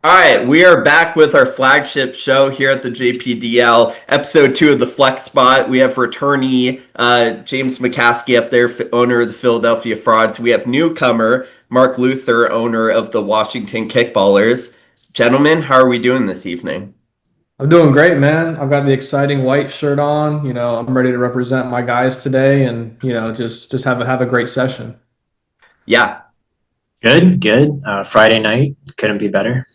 All right, we are back with our flagship show here at the JPDL, episode 2 of the Flex Spot. We have returnee James McCaskey up there, owner of the Philadelphia Frauds. We have newcomer Mark Luther, owner of the Washington Kickballers. Gentlemen, how are we doing this evening? I'm doing great, man. I've got the exciting white shirt on. I'm ready to represent my guys today, and just have a great session. Yeah, Good. Friday night couldn't be better.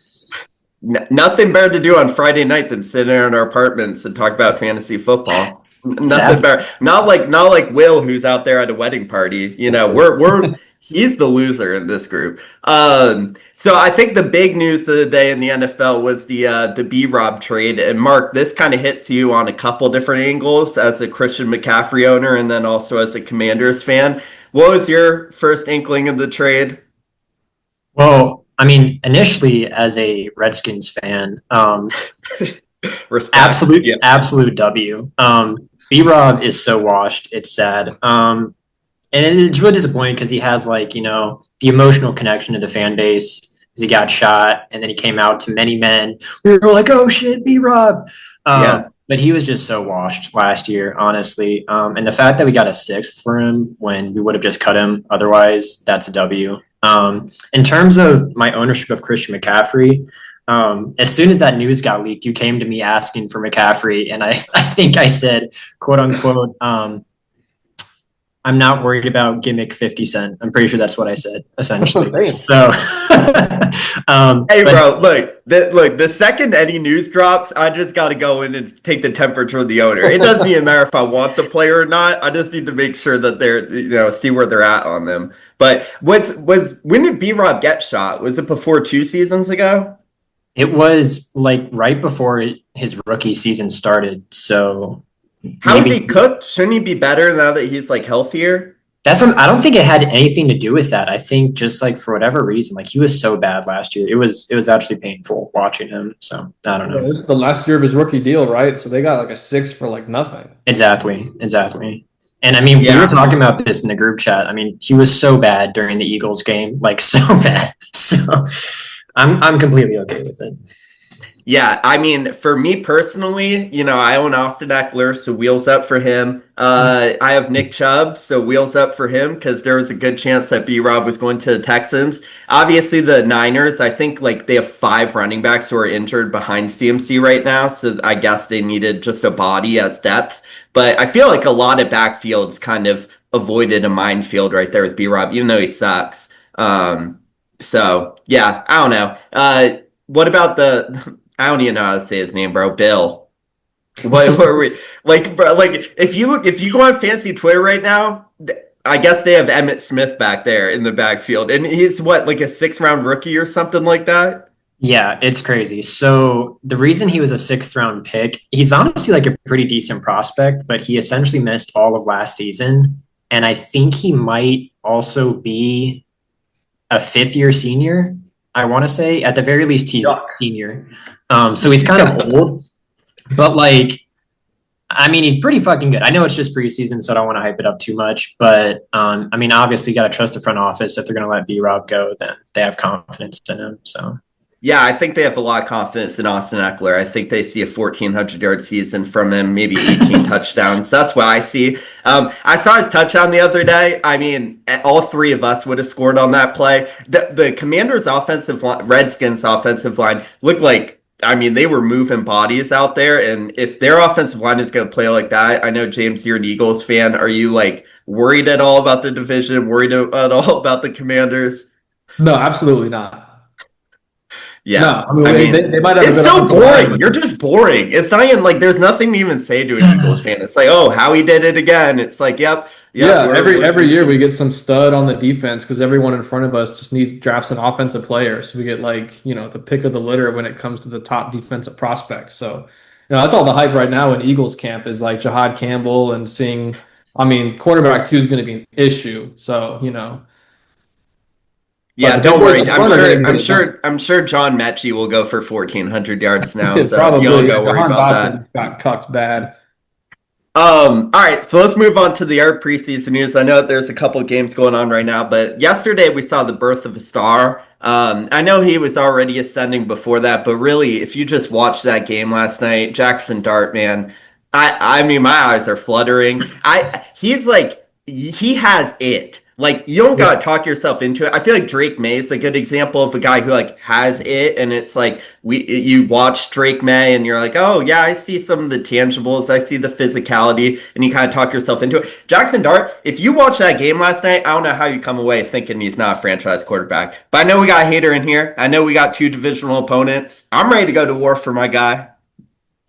nothing better to do on Friday night than sit in our apartments and talk about fantasy football. Nothing better. Not like Will, who's out there at a wedding party. We're he's the loser in this group. So I think the big news of the day in the NFL was the B-Rob trade. And Mark, this kind of hits you on a couple different angles as a Christian McCaffrey owner and then also as a Commanders fan. What was your first inkling of the trade? Well, I mean, initially as a Redskins fan, absolute W. B-Rob is so washed, it's sad. And it's really disappointing because he has the emotional connection to the fan base because he got shot and then he came out to many men. We were like, oh shit, B-Rob. But he was just so washed last year, honestly. And the fact that we got a sixth for him when we would have just cut him otherwise, that's a W. In terms of my ownership of Christian McCaffrey, as soon as that news got leaked, you came to me asking for McCaffrey. And I think I said, quote unquote, I'm not worried about gimmick 50 Cent. I'm pretty sure that's what I said, essentially. So, bro, look, the second any news drops, I just got to go in and take the temperature of the owner. It doesn't even matter if I want the player or not. I just need to make sure that they're, see where they're at on them. But when did B-Rob get shot? Was it before 2 seasons ago? It was right before his rookie season started. So. How is he cooked? Shouldn't he be better now that he's healthier? I don't think it had anything to do with that. I think just for whatever reason, he was so bad last year. It was actually painful watching him. So I don't know. It was the last year of his rookie deal, right? So they got a 6 for nothing. Exactly. And I mean, we were talking about this in the group chat. I mean, he was so bad during the Eagles game, so bad. So I'm completely okay with it. Yeah, I mean, for me personally, I own Austin Eckler, so wheels up for him. I have Nick Chubb, so wheels up for him because there was a good chance that B-Rob was going to the Texans. Obviously, the Niners, I think they have 5 running backs who are injured behind CMC right now, so I guess they needed just a body as depth. But I feel like a lot of backfields kind of avoided a minefield right there with B-Rob, even though he sucks. So, yeah, I don't know. What about I don't even know how to say his name, bro. Bill. What were we bro? If you go on fancy Twitter right now, I guess they have Emmitt Smith back there in the backfield, and he's a 6th round rookie or something like that. Yeah, it's crazy. So the reason he was a 6th round pick, he's honestly a pretty decent prospect, but he essentially missed all of last season, and I think he might also be a 5th year senior. I want to say at the very least he's a senior. So he's kind of old, but I mean, he's pretty fucking good. I know it's just preseason, so I don't want to hype it up too much, but I mean, obviously you got to trust the front office. If they're going to let B-Rob go, then they have confidence in him. So. Yeah, I think they have a lot of confidence in Austin Eckler. I think they see a 1,400-yard season from him, maybe 18 touchdowns. That's what I see. I saw his touchdown the other day. I mean, all 3 of us would have scored on that play. The Commanders' offensive line, Redskins' offensive line looked they were moving bodies out there. And if their offensive line is going to play like that, I know, James, you're an Eagles fan. Are you worried at all about the division? Worried at all about the Commanders? No, absolutely not. Yeah, no, I mean they might have. It's so boring. You're just boring. It's not even there's nothing to even say to an Eagles fan. It's Howie did it again. It's yep. Yeah, every year we get some stud on the defense because everyone in front of us just drafts an offensive player. So we get the pick of the litter when it comes to the top defensive prospects. So that's all the hype right now in Eagles camp is Jahad Campbell and seeing. I mean, quarterback 2 is going to be an issue. So Yeah, don't worry. I'm sure John Mechie will go for 1,400 yards now. So probably, you don't go worry about that. Got cucked bad. All right, so let's move on to the art preseason news. I know there's a couple of games going on right now, but yesterday we saw the birth of a star. I know he was already ascending before that, but really, if you just watched that game last night, Jackson Dart, man, I mean, my eyes are fluttering. He's like, he has it. Like, you don't Yeah. gotta talk yourself into it. I feel like Drake May is a good example of a guy who like has it, and it's like you watch Drake May and you're like, oh yeah, I see some of the tangibles, I see the physicality, and you kind of talk yourself into it. Jackson Dart, if you watch that game last night, I don't know how you come away thinking he's not a franchise quarterback. But I know we got a hater in here. I know we got two divisional opponents. I'm ready to go to war for my guy.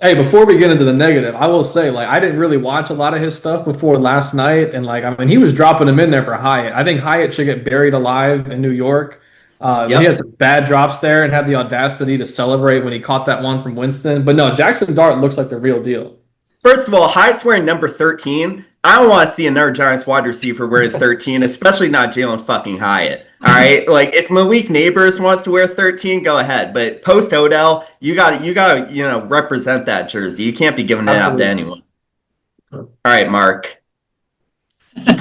Hey, before we get into the negative, I will say, like, I didn't really watch a lot of his stuff before last night, and like, I mean, he was dropping them in there for Hyatt. I think Hyatt should get buried alive in New York. He had Yep. some bad drops there, and had the audacity to celebrate when he caught that one from Winston. But no, Jackson Dart looks like the real deal. First of all, Hyatt's wearing number 13. I don't want to see another Giants wide receiver wearing 13, especially not Jalen fucking Hyatt. All right, like if Malik Neighbors wants to wear 13, go ahead. But post Odell, you got to represent that jersey. You can't be giving it out to Absolutely. anyone. All right, Mark.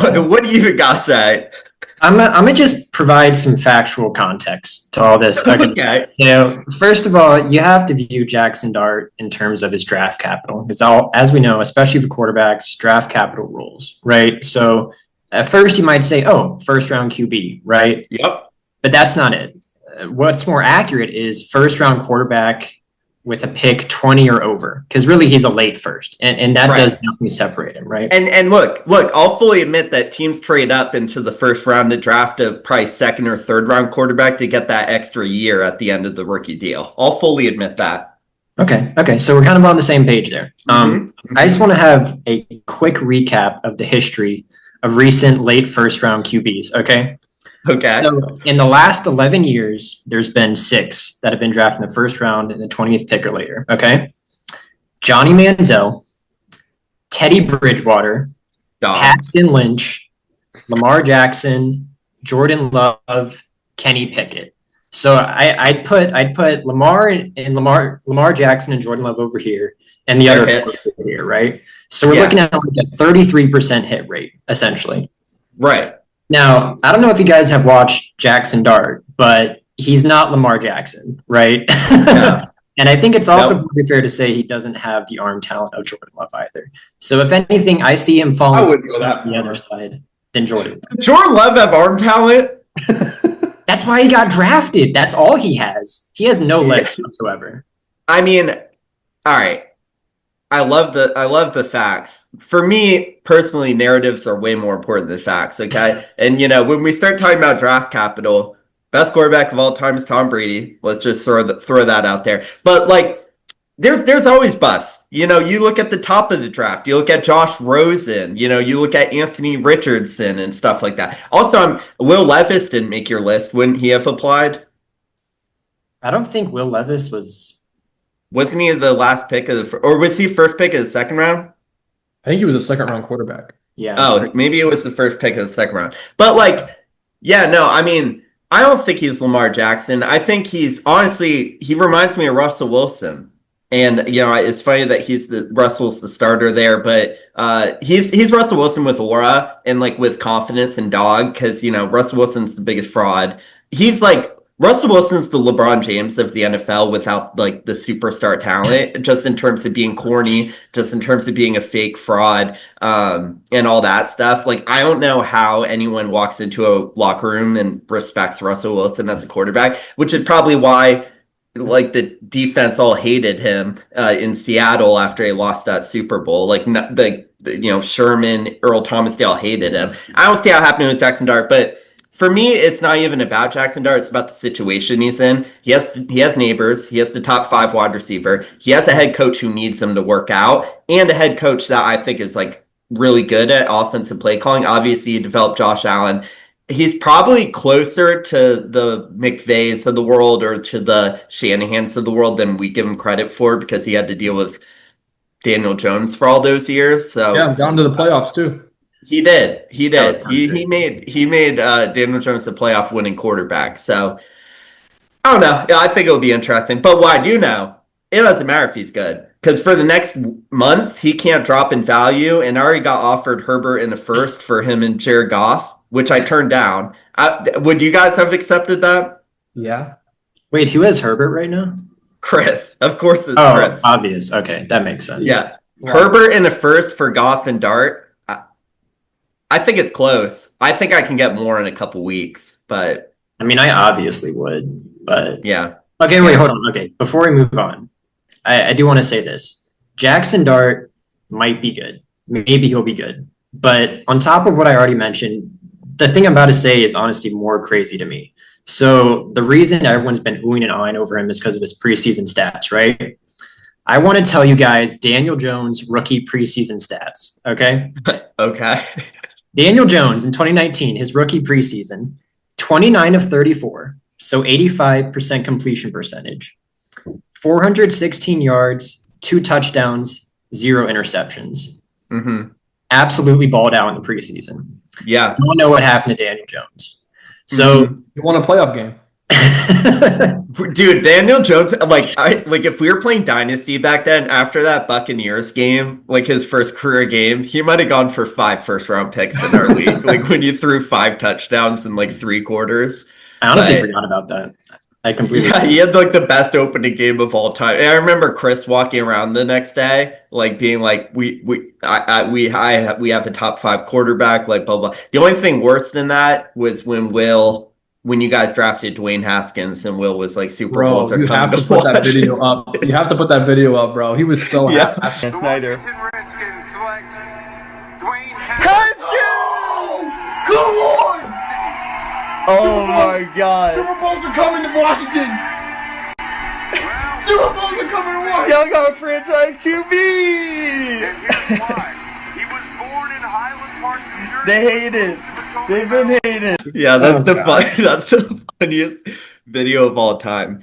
What do you got to say? I'm gonna just provide some factual context to all this. Okay. So first of all, you have to view Jackson Dart in terms of his draft capital, because as we know, especially for quarterbacks, draft capital rules, right? So at first you might say, "Oh, first round QB," right? Yep. But that's not it. What's more accurate is first round quarterback with a pick 20 or over, because really he's a late first, and that Right. does definitely separate him, right? And look, I'll fully admit that teams trade up into the first round to draft a probably second or third round quarterback to get that extra year at the end of the rookie deal. I'll fully admit that. Okay, so we're kind of on the same page there. Mhm. I just want to have a quick recap of the history of recent late first round QBs, okay? Okay. So in the last 11 years, there's been 6 that have been drafted in the first round and the 20th pick or later, okay? Johnny Manziel, Teddy Bridgewater, Dog. Paxton Lynch, Lamar Jackson, Jordan Love, Kenny Pickett. So I'd put Lamar Jackson and Jordan Love over here, and the other Fair 4 hit. over here, right? So we're Yeah. looking at like a 33% hit rate, essentially. Right. Now, I don't know if you guys have watched Jackson Dart, but he's not Lamar Jackson, right? No. And I think it's also Nope. pretty fair to say he doesn't have the arm talent of Jordan Love either. So if anything, I see him I falling wouldn't go that on the other far. side than Jordan. Jordan Love have arm talent. That's why he got drafted. That's all he has. He has no legs whatsoever. I mean, all right. I love the facts. For me personally, narratives are way more important than facts. Okay, and when we start talking about draft capital, best quarterback of all time is Tom Brady. Let's just throw that out there. But like, there's always busts. You look at the top of the draft. You look at Josh Rosen. You look at Anthony Richardson and stuff like that. Also, Will Levis didn't make your list. Wouldn't he have applied? I don't think Will Levis was. Wasn't he the last pick or was he first pick of the second round? I think he was a second round quarterback. Yeah. Oh, maybe it was the first pick of the second round. But like, yeah, no, I mean, I don't think he's Lamar Jackson. I think he reminds me of Russell Wilson. And it's funny that Russell's the starter there, but he's Russell Wilson with aura and like with confidence and dog, because Russell Wilson's the biggest fraud. He's like Russell Wilson's the LeBron James of the NFL without like the superstar talent, just in terms of being corny, just in terms of being a fake fraud, and all that stuff. Like, I don't know how anyone walks into a locker room and respects Russell Wilson as a quarterback, which is probably why like the defense all hated him in Seattle after he lost that Super Bowl. Like Sherman, Earl Thomas, they all hated him. I don't see how it happened with Jackson Dart, but for me, it's not even about Jackson Dart. It's about the situation he's in. He has neighbors. He has the top 5 wide receiver. He has a head coach who needs him to work out, and a head coach that I think is like really good at offensive play calling. Obviously, he developed Josh Allen. He's probably closer to the McVays of the world or to the Shanahans of the world than we give him credit for, because he had to deal with Daniel Jones for all those years. So Yeah, down to the playoffs too. he did. That was He made Daniel Jones a playoff winning quarterback. So I don't know. I think it'll be interesting. But what I do know, it doesn't matter if he's good, because for the next month he can't drop in value. And I already got offered Herbert in the first for him and Jared Goff, which I turned down. Would you guys have accepted that? Yeah. Wait, who has Herbert right now? Chris. Of course it's Oh, Chris. obvious. Okay, that makes sense. Yeah. Herbert in a first for Goff and Dart. I think it's close. I think I can get more in a couple weeks, but I mean, I obviously would, but yeah. okay, wait, hold on. Okay, before we move on, I do want to say this. Jackson Dart might be good. Maybe he'll be good. But on top of what I already mentioned, the thing I'm about to say is honestly more crazy to me. So the reason everyone's been oohing and ahhing over him is because of his preseason stats, right? I want to tell you guys Daniel Jones rookie preseason stats. Okay. Okay. Daniel Jones in 2019, his rookie preseason, 29 of 34, so 85% completion percentage, 416 yards, 2 touchdowns, 0 interceptions. Mm-hmm. Absolutely balled out in the preseason. Yeah. You all know what happened to Daniel Jones. So You won a playoff game. Dude, Daniel Jones, like if we were playing Dynasty back then, after that Buccaneers game, like his first career game, he might have gone for 5 first-round picks in our league. Like when you threw 5 touchdowns in like 3 quarters. I honestly forgot about that. I completely Yeah, he had like the best opening game of all time. And I remember Chris walking around the next day, like being like, we have a top 5 quarterback, like blah blah. The only thing worse than that was when you guys drafted Dwayne Haskins and Will was like Super Bowls Bro, are you have coming to to put that watch. video up. You have to put that video up, bro. He was so Yeah. happy. The Snyder. Washington Redskins select Dwayne Haskins! Come on! Oh my God. Super Bowls are coming to Washington. Super Bowls are coming to Washington. Y'all got a franchise QB. And here's why. He was born in Highland Park, New Jersey. They hate it. They've been hating. Yeah, that's that's the funniest video of all time.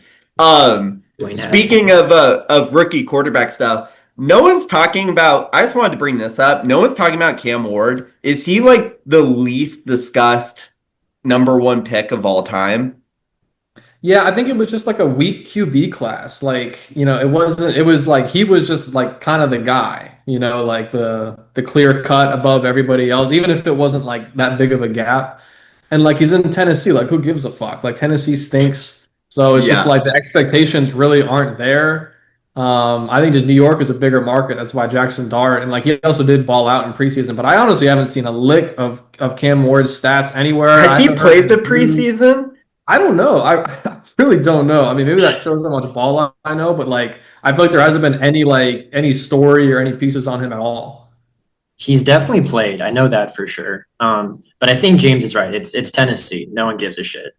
Speaking of rookie quarterback stuff, no one's talking about. I just wanted to bring this up. No one's talking about Cam Ward. Is he like the least discussed number 1 pick of all time? Yeah, I think it was just like a weak QB class. Like, it wasn't, it was like he was just like kind of the guy, like the clear cut above everybody else, even if it wasn't like that big of a gap. And like he's in Tennessee, like who gives a fuck? Like Tennessee stinks. So it's just like the expectations really aren't there. I think just New York is a bigger market. That's why Jackson Dart, and like he also did ball out in preseason, but I honestly haven't seen a lick of Cam Ward's stats anywhere. Has he played the preseason? I don't know. I really don't know. I mean, maybe that shows how much ball I know, but like I feel like there hasn't been any story or any pieces on him at all. He's definitely played. I know that for sure. But I think James is right. It's Tennessee. No one gives a shit.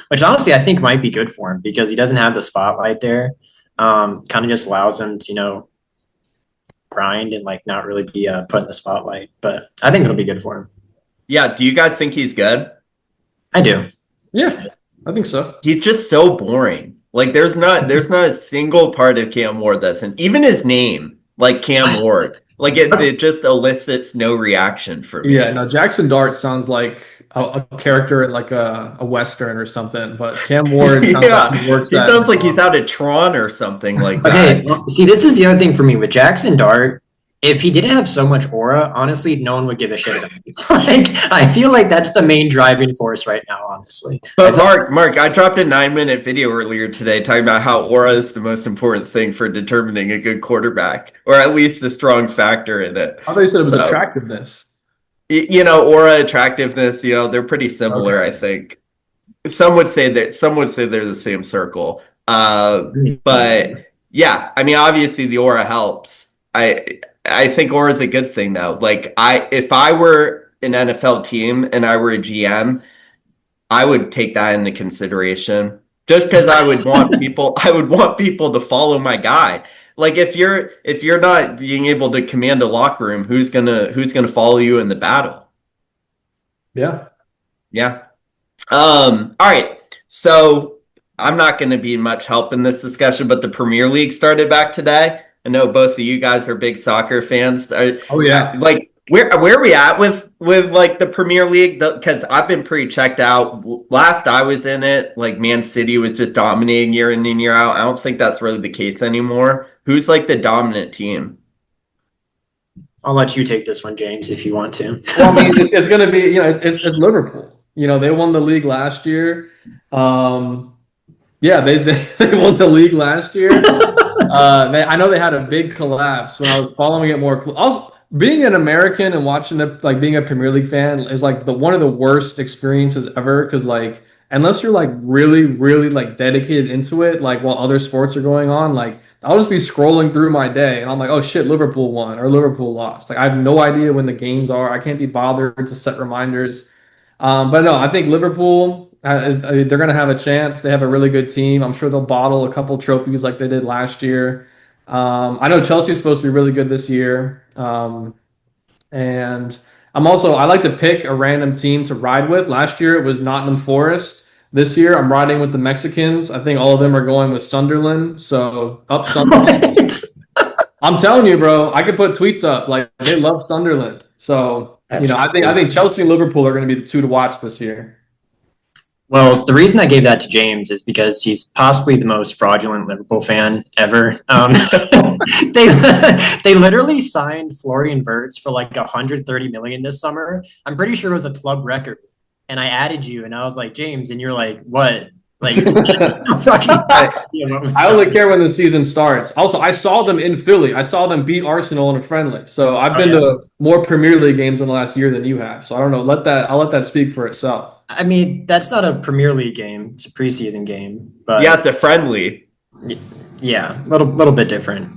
Which honestly I think might be good for him because he doesn't have the spotlight there. Kind of just allows him to, grind and like not really be put in the spotlight. But I think it'll be good for him. Yeah. Do you guys think he's good? I do. Yeah, I think so. He's just so boring. Like there's not a single part of Cam Ward that's in, even his name, like Cam Ward. Like it just elicits no reaction for me. Yeah, no, Jackson Dart sounds like a character in like a Western or something, but Cam Ward he sounds like he's out of Tron or something like that. Okay, well, see, this is the other thing for me with Jackson Dart. If he didn't have so much aura, honestly, no one would give a shit about him. Like, I feel like that's the main driving force right now, honestly. But Mark, I dropped a 9-minute video earlier today talking about how aura is the most important thing for determining a good quarterback, or at least a strong factor in it. I thought you said it was attractiveness. Aura, attractiveness, they're pretty similar, okay. I think. Some would say they're the same circle. But yeah, I mean, obviously the aura helps. I think aura is a good thing though. Like if I were an NFL team and I were a GM, I would take that into consideration. Just because I would want people to follow my guy. Like if you're not being able to command a locker room, who's gonna follow you in the battle? Yeah. Yeah. All right. So I'm not gonna be much help in this discussion, but the Premier League started back today. I know both of you guys are big soccer fans. Oh yeah. Like where are we at with like the Premier League? Because I've been pretty checked out. Last I was in it, like Man City was just dominating year in and year out. I don't think that's really the case anymore. Who's like the dominant team? I'll let you take this one, James, if you want to. Well, I mean, it's going to be, it's Liverpool. They won the league last year. Yeah, they won the league last year. I know they had a big collapse when I was following it more. Also, being an American and watching being a Premier League fan is like one of the worst experiences ever because like unless you're like really really like dedicated into it, like while other sports are going on, like I'll just be scrolling through my day and I'm like, oh shit, Liverpool won or Liverpool lost. Like I have no idea when the games are. I can't be bothered to set reminders. But no, I think Liverpool, they're going to have a chance. They have a really good team. I'm sure they'll bottle a couple trophies like they did last year. I know Chelsea is supposed to be really good this year. And I like to pick a random team to ride with. Last year it was Nottingham Forest. This year I'm riding with the Mexicans. I think all of them are going with Sunderland. So up Sunderland. What? I'm telling you, bro, I could put tweets up. Like they love Sunderland. So That's I think Chelsea and Liverpool are going to be the two to watch this year. Well, the reason I gave that to James is because he's possibly the most fraudulent Liverpool fan ever. They they literally signed Florian Wirtz for like 130 million this summer. I'm pretty sure it was a club record. And I added you, and I was like, James, and you're like, what? Like, I only care when the season starts. Also, I saw them in Philly. I saw them beat Arsenal in a friendly. So I've been to more Premier League games in the last year than you have. So I don't know. I'll let that speak for itself. I mean, that's not a Premier League game. It's a preseason game. But Yeah, it's a friendly. yeah, a little bit different.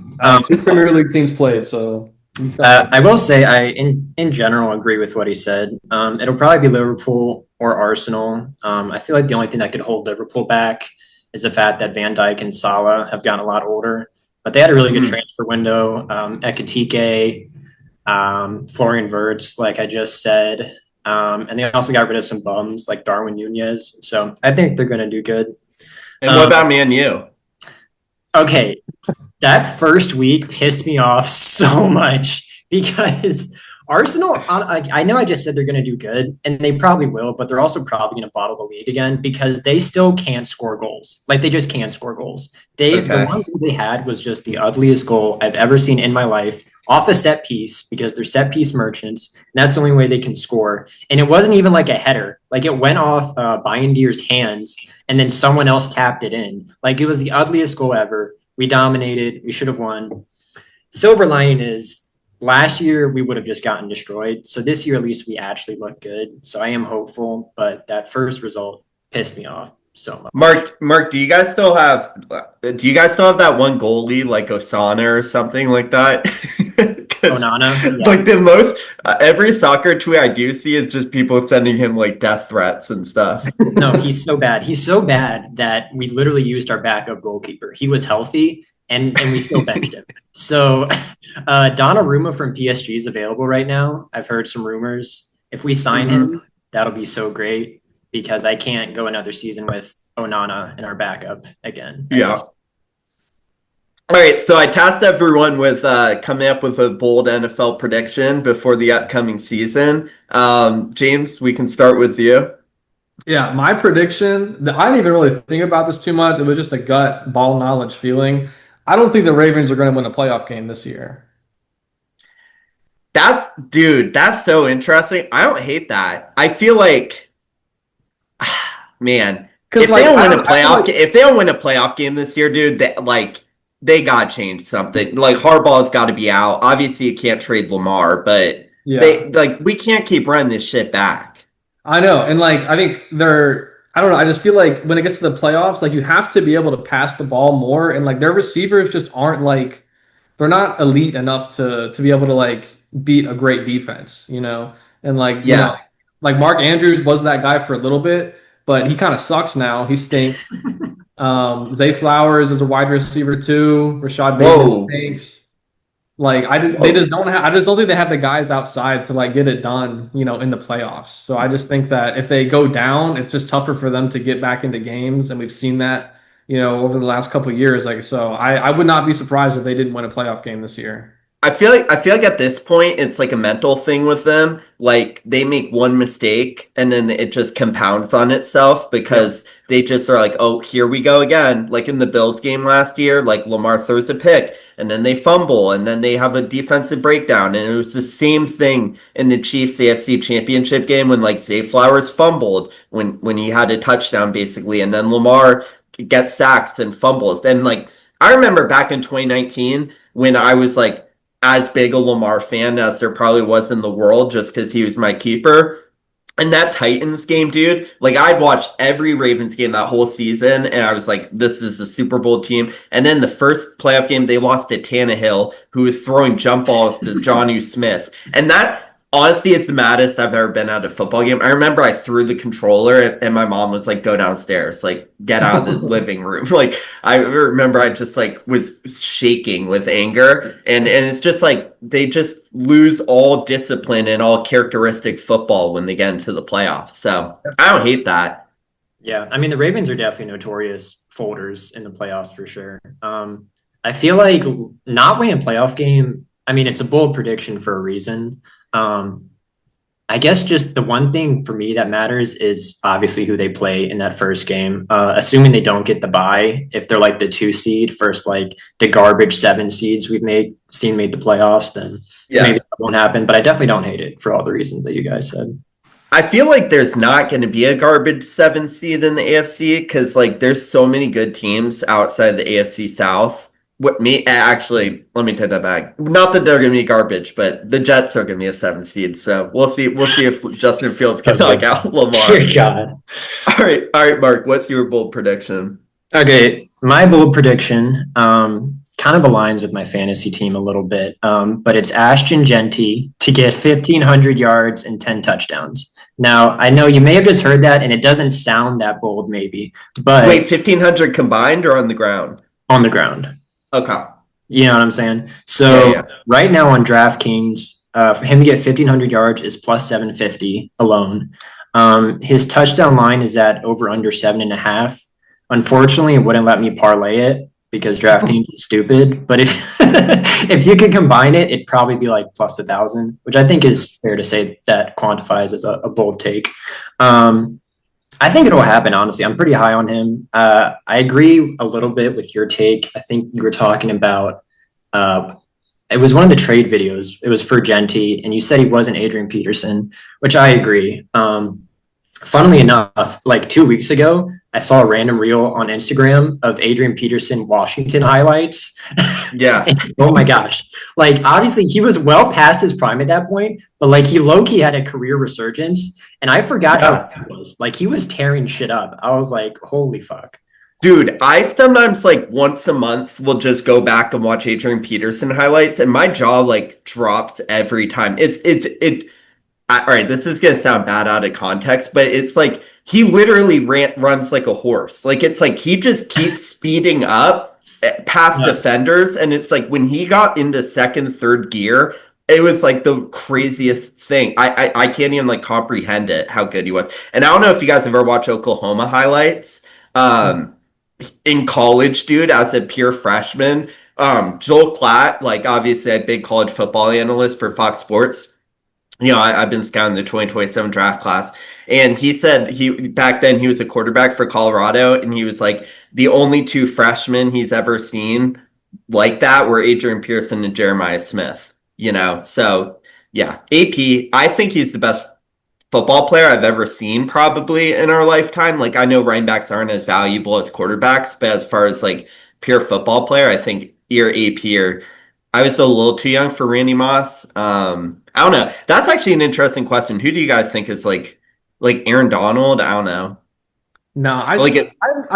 Two Premier League teams played, so I will say I in general agree with what he said. It'll probably be Liverpool or Arsenal. I feel like the only thing that could hold Liverpool back is the fact that Van Dijk and Salah have gotten a lot older. But they had a really good transfer window. Ekitike, Florian Wirtz, like I just said. And they also got rid of some bums like Darwin Nunez. So I think they're going to do good. And what about Man U? Okay, that first week pissed me off so much because Arsenal, I know I just said they're going to do good, and they probably will, but they're also probably going to bottle the league again because they still can't score goals. Like, they just can't score goals. The one goal they had was just the ugliest goal I've ever seen in my life off a set piece because they're set piece merchants, and that's the only way they can score. And it wasn't even like a header. Like, it went off Bayandier's hands, and then someone else tapped it in. Like, it was the ugliest goal ever. We dominated. We should have won. Silver lining is last year we would have just gotten destroyed. So this year at least we actually look good. So I am hopeful, but that first result pissed me off so much. Mark, do you guys still have that one goalie like Osana or something like that? Onana? Yeah. Like the most every soccer tweet I do see is just people sending him like death threats and stuff. No, he's so bad. He's so bad that we literally used our backup goalkeeper. He was healthy and we still benched him. So Donnarumma from PSG is available right now. I've heard some rumors. If we sign him, that'll be so great because I can't go another season with Onana in our backup again. Yeah. All right, so I tasked everyone with coming up with a bold NFL prediction before the upcoming season. James, we can start with you. Yeah, my prediction, I didn't even really think about this too much. It was just a gut ball knowledge feeling. I don't think the Ravens are going to win a playoff game this year. That's so interesting. I don't hate that. I feel like, man, if they don't win a playoff game this year, dude, they got to change something. Like, Harbaugh's got to be out. Obviously, you can't trade Lamar, but we can't keep running this shit back. I know. And, I think I don't know. I just feel like when it gets to the playoffs, you have to be able to pass the ball more. And, their receivers just aren't, they're not elite enough to be able to, beat a great defense, And, Mark Andrews was that guy for a little bit, but he kind of sucks now. He stinks. Zay Flowers is a wide receiver too. Rashad Bateman stinks. I just don't think they have the guys outside to get it done, in the playoffs. So I just think that if they go down, it's just tougher for them to get back into games, and we've seen that, over the last couple of years. So I would not be surprised if they didn't win a playoff game this year. I feel like at this point it's like a mental thing with them. They make one mistake and then it just compounds on itself because they just are like, oh, here we go again. Like in the Bills game last year, Lamar throws a pick and then they fumble and then they have a defensive breakdown. And it was the same thing in the Chiefs AFC Championship game when Zay Flowers fumbled when he had a touchdown basically, and then Lamar get sacks and fumbles. And like, I remember back in 2019 when I was like as big a Lamar fan as there probably was in the world just because he was my keeper. And that Titans game, dude, like I'd watched every Ravens game that whole season, and I was like, this is a Super Bowl team. And then the first playoff game, they lost to Tannehill, who was throwing jump balls to Jonnu Smith. And that honestly is the maddest I've ever been at a football game. I remember I threw the controller, and my mom was like, go downstairs, like get out of the living room. Like I remember I just like was shaking with anger. And it's just like they just lose all discipline and all characteristic football when they get into the playoffs. So I don't hate that. Yeah, I mean the Ravens are definitely notorious folders in the playoffs for sure. I feel like not winning a playoff game. I mean, it's a bold prediction for a reason. I guess just the one thing for me that matters is obviously who they play in that first game. Assuming they don't get the bye, if they're like the 2 seed versus like the garbage 7 seeds we've seen made the playoffs, then maybe that won't happen. But I definitely don't hate it for all the reasons that you guys said. I feel like there's not going to be a garbage 7 seed in the AFC because like there's so many good teams outside the AFC South. Let me take that back. Not that they're going to be garbage, but the Jets are going to be a 7 seed. So we'll see. We'll see if Justin Fields can knock out Lamar. Dear God. All right, Mark. What's your bold prediction? Okay, my bold prediction kind of aligns with my fantasy team a little bit, but it's Ashton Jeanty to get 1,500 yards and 10 touchdowns. Now, I know you may have just heard that, and it doesn't sound that bold, maybe. But wait, 1,500 combined or on the ground? On the ground. Okay. You know what I'm saying? So right now on DraftKings, for him to get 1,500 yards is plus 750 alone. His touchdown line is at over under 7.5. Unfortunately, it wouldn't let me parlay it because DraftKings is stupid. But if if you could combine it, it'd probably be like plus 1,000, which I think is fair to say that quantifies as a bold take. I think it'll happen, honestly. I'm pretty high on him. I agree a little bit with your take. I think you were talking about it was one of the trade videos. It was for Jeanty, and you said he wasn't Adrian Peterson, which I agree. Funnily enough, like 2 weeks ago, I saw a random reel on Instagram of Adrian Peterson Washington highlights. Yeah. Oh my gosh. Like, obviously, he was well past his prime at that point, but like he low-key had a career resurgence, and I forgot how he was. Like, he was tearing shit up. I was like, holy fuck. Dude, I sometimes like once a month will just go back and watch Adrian Peterson highlights, and my jaw like drops every time. All right, this is gonna sound bad out of context, but it's like he literally runs like a horse. Like it's like he just keeps speeding up past defenders, and it's like when he got into second, third gear, it was like the craziest thing. I can't even like comprehend it how good he was. And I don't know if you guys ever watch Oklahoma highlights. In college, dude, as a pure freshman, Joel Klatt, like obviously a big college football analyst for Fox Sports. You know, I've been scouting the 2027 draft class, and he said back then he was a quarterback for Colorado, and he was like the only 2 freshmen he's ever seen like that were Adrian Pearson and Jeremiah Smith. You know, so yeah, AP. I think he's the best football player I've ever seen probably in our lifetime. Like I know running backs aren't as valuable as quarterbacks, but as far as like pure football player, I think either AP or I was a little too young for Randy Moss. I don't know. That's actually an interesting question. Who do you guys think is like Aaron Donald? I don't know. No, I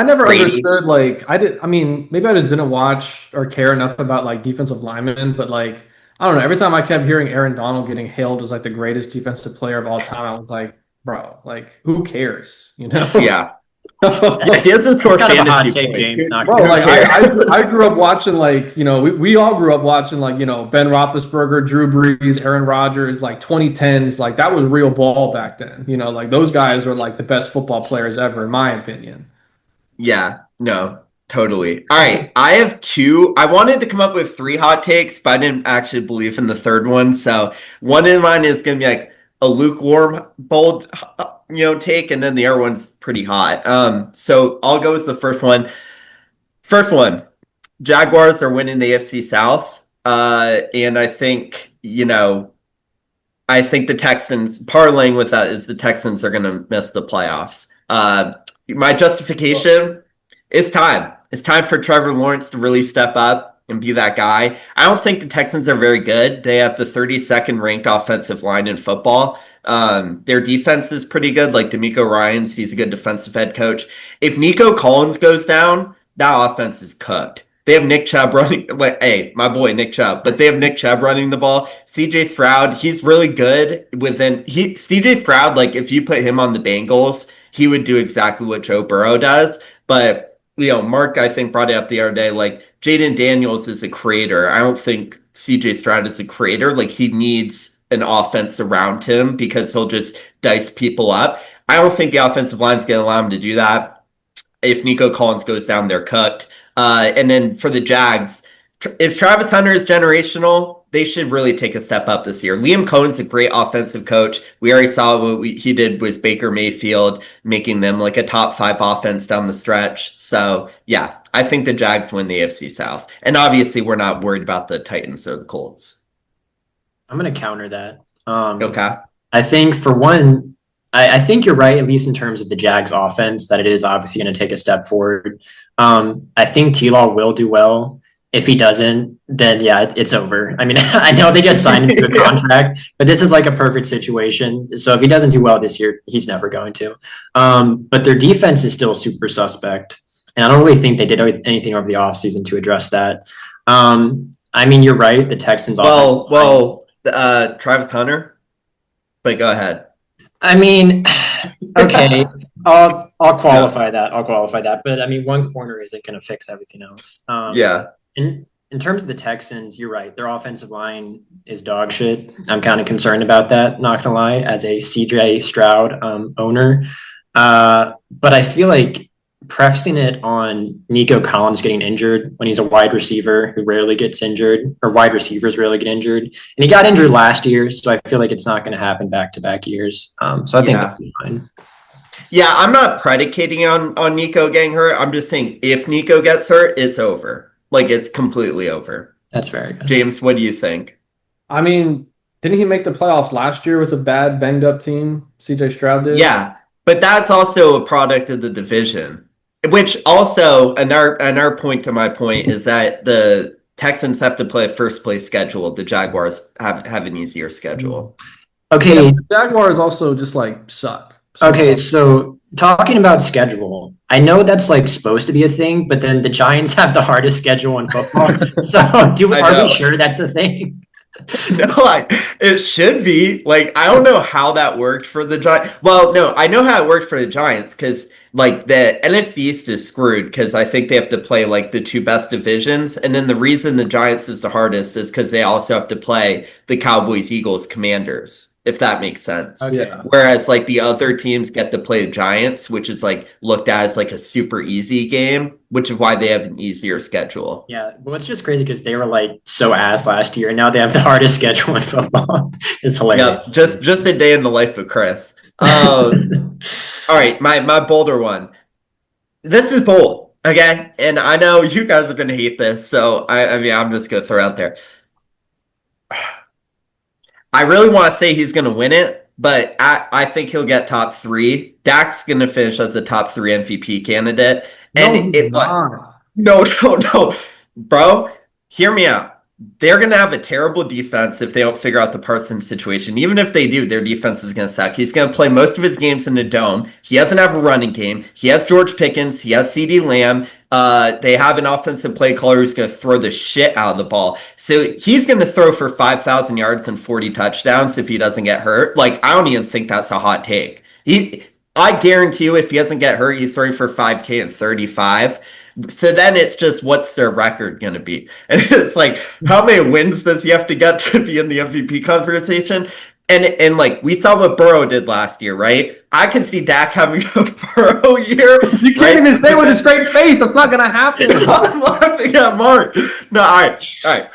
never understood. Like I mean, maybe I just didn't watch or care enough about like defensive linemen, but like I don't know. Every time I kept hearing Aaron Donald getting hailed as like the greatest defensive player of all time, I was like, bro, like who cares? You know? Yeah. He doesn't score fantasy points. James, bro, like I grew up watching like, you know, we all grew up watching like, you know, Ben Roethlisberger, Drew Brees, Aaron Rodgers, like 2010s. Like that was real ball back then. You know, like those guys were like the best football players ever, in my opinion. Yeah, no, totally. All right, I have 2. I wanted to come up with 3 hot takes, but I didn't actually believe in the third one. So one of mine is going to be like a lukewarm, bold, take, and then the other one's pretty hot. So I'll go with the first one. First one, Jaguars are winning the AFC South, and I think the Texans, parlaying with that is the Texans are going to miss the playoffs. My justification, It's time. It's time for Trevor Lawrence to really step up and be that guy. I don't think the Texans are very good. They have the 32nd ranked offensive line in football. Their defense is pretty good. Like D'Amico Ryans, he's a good defensive head coach. If Nico Collins goes down, that offense is cooked. They have Nick Chubb running, like, hey, my boy Nick Chubb, but they have Nick Chubb running the ball. CJ Stroud, he's really good CJ Stroud, like, if you put him on the Bengals, he would do exactly what Joe Burrow does. But, Mark, I think, brought it up the other day, like, Jaden Daniels is a creator. I don't think CJ Stroud is a creator. Like, he needs an offense around him because he'll just dice people up. I don't think the offensive line's going to allow him to do that. If Nico Collins goes down, they're cooked. And then for the Jags, if Travis Hunter is generational, they should really take a step up this year. Liam Cohen's a great offensive coach. We already saw what he did with Baker Mayfield, making them like a top 5 offense down the stretch. So, yeah, I think the Jags win the AFC South. And obviously, we're not worried about the Titans or the Colts. I'm going to counter that. Okay. I think, for one, I think you're right, at least in terms of the Jags offense, that it is obviously going to take a step forward. I think T-Law will do well. If he doesn't, then yeah, it's over. I mean, I know they just signed him to a contract, but this is like a perfect situation. So if he doesn't do well this year, he's never going to. But their defense is still super suspect. And I don't really think they did anything over the offseason to address that. I mean, you're right. The Texans. Travis Hunter, but go ahead. I mean, okay, I'll qualify that. I'll qualify that. But I mean, one corner isn't going to fix everything else. Yeah. In terms of the Texans, you're right. Their offensive line is dog shit. I'm kind of concerned about that, not going to lie, as a CJ Stroud owner. But I feel like prefacing it on Nico Collins getting injured when he's a wide receiver who rarely gets injured, or wide receivers rarely get injured. And he got injured last year, so I feel like it's not going to happen back-to-back years. So I think that'll be fine. Yeah, I'm not predicating on Nico getting hurt. I'm just saying if Nico gets hurt, it's over. Like, it's completely over. That's very good. James, what do you think? I mean, didn't he make the playoffs last year with a bad, banged-up team? CJ Stroud did? Yeah, but that's also a product of the division. Which also, another point to my point is that the Texans have to play a first-place schedule. The Jaguars have an easier schedule. Okay. Yeah, the Jaguars also just, like, suck. Okay, so talking about schedule, I know that's like supposed to be a thing, but then the Giants have the hardest schedule in football. So are we sure that's a thing? No, it should be. Like, I don't know how that worked for the Giants. Well, no, I know how it worked for the Giants because, like, the NFC East is screwed because I think they have to play, like, the 2 best divisions. And then the reason the Giants is the hardest is because they also have to play the Cowboys, Eagles, Commanders, if that makes sense. Okay. Whereas, like, the other teams get to play the Giants, which is, like, looked at as, like, a super easy game, which is why they have an easier schedule. Yeah, well, it's just crazy because they were, like, so ass last year, and now they have the hardest schedule in football. It's hilarious. Yeah, just a day in the life of Chris. All right, my bolder one. This is bold, okay? And I know you guys are going to hate this, so I mean, I'm just going to throw it out there. I really want to say he's going to win it, but I think he'll get top 3. Dak's going to finish as a top 3 MVP candidate. And no. Bro, hear me out. They're going to have a terrible defense if they don't figure out the Parsons situation. Even if they do, their defense is going to suck. He's going to play most of his games in the dome. He doesn't have a running game. He has George Pickens. He has CeeDee Lamb. They have an offensive play caller who's going to throw the shit out of the ball. So he's going to throw for 5,000 yards and 40 touchdowns if he doesn't get hurt. Like, I don't even think that's a hot take. I guarantee you if he doesn't get hurt, he's throwing for 5K and 35. So then it's just, what's their record going to be? And it's like, how many wins does he have to get to be in the MVP conversation? And like, we saw what Burrow did last year, right? I can see Dak having a Burrow year. You can't even say it with a straight face. That's not going to happen. I'm laughing at Mark. No, all right.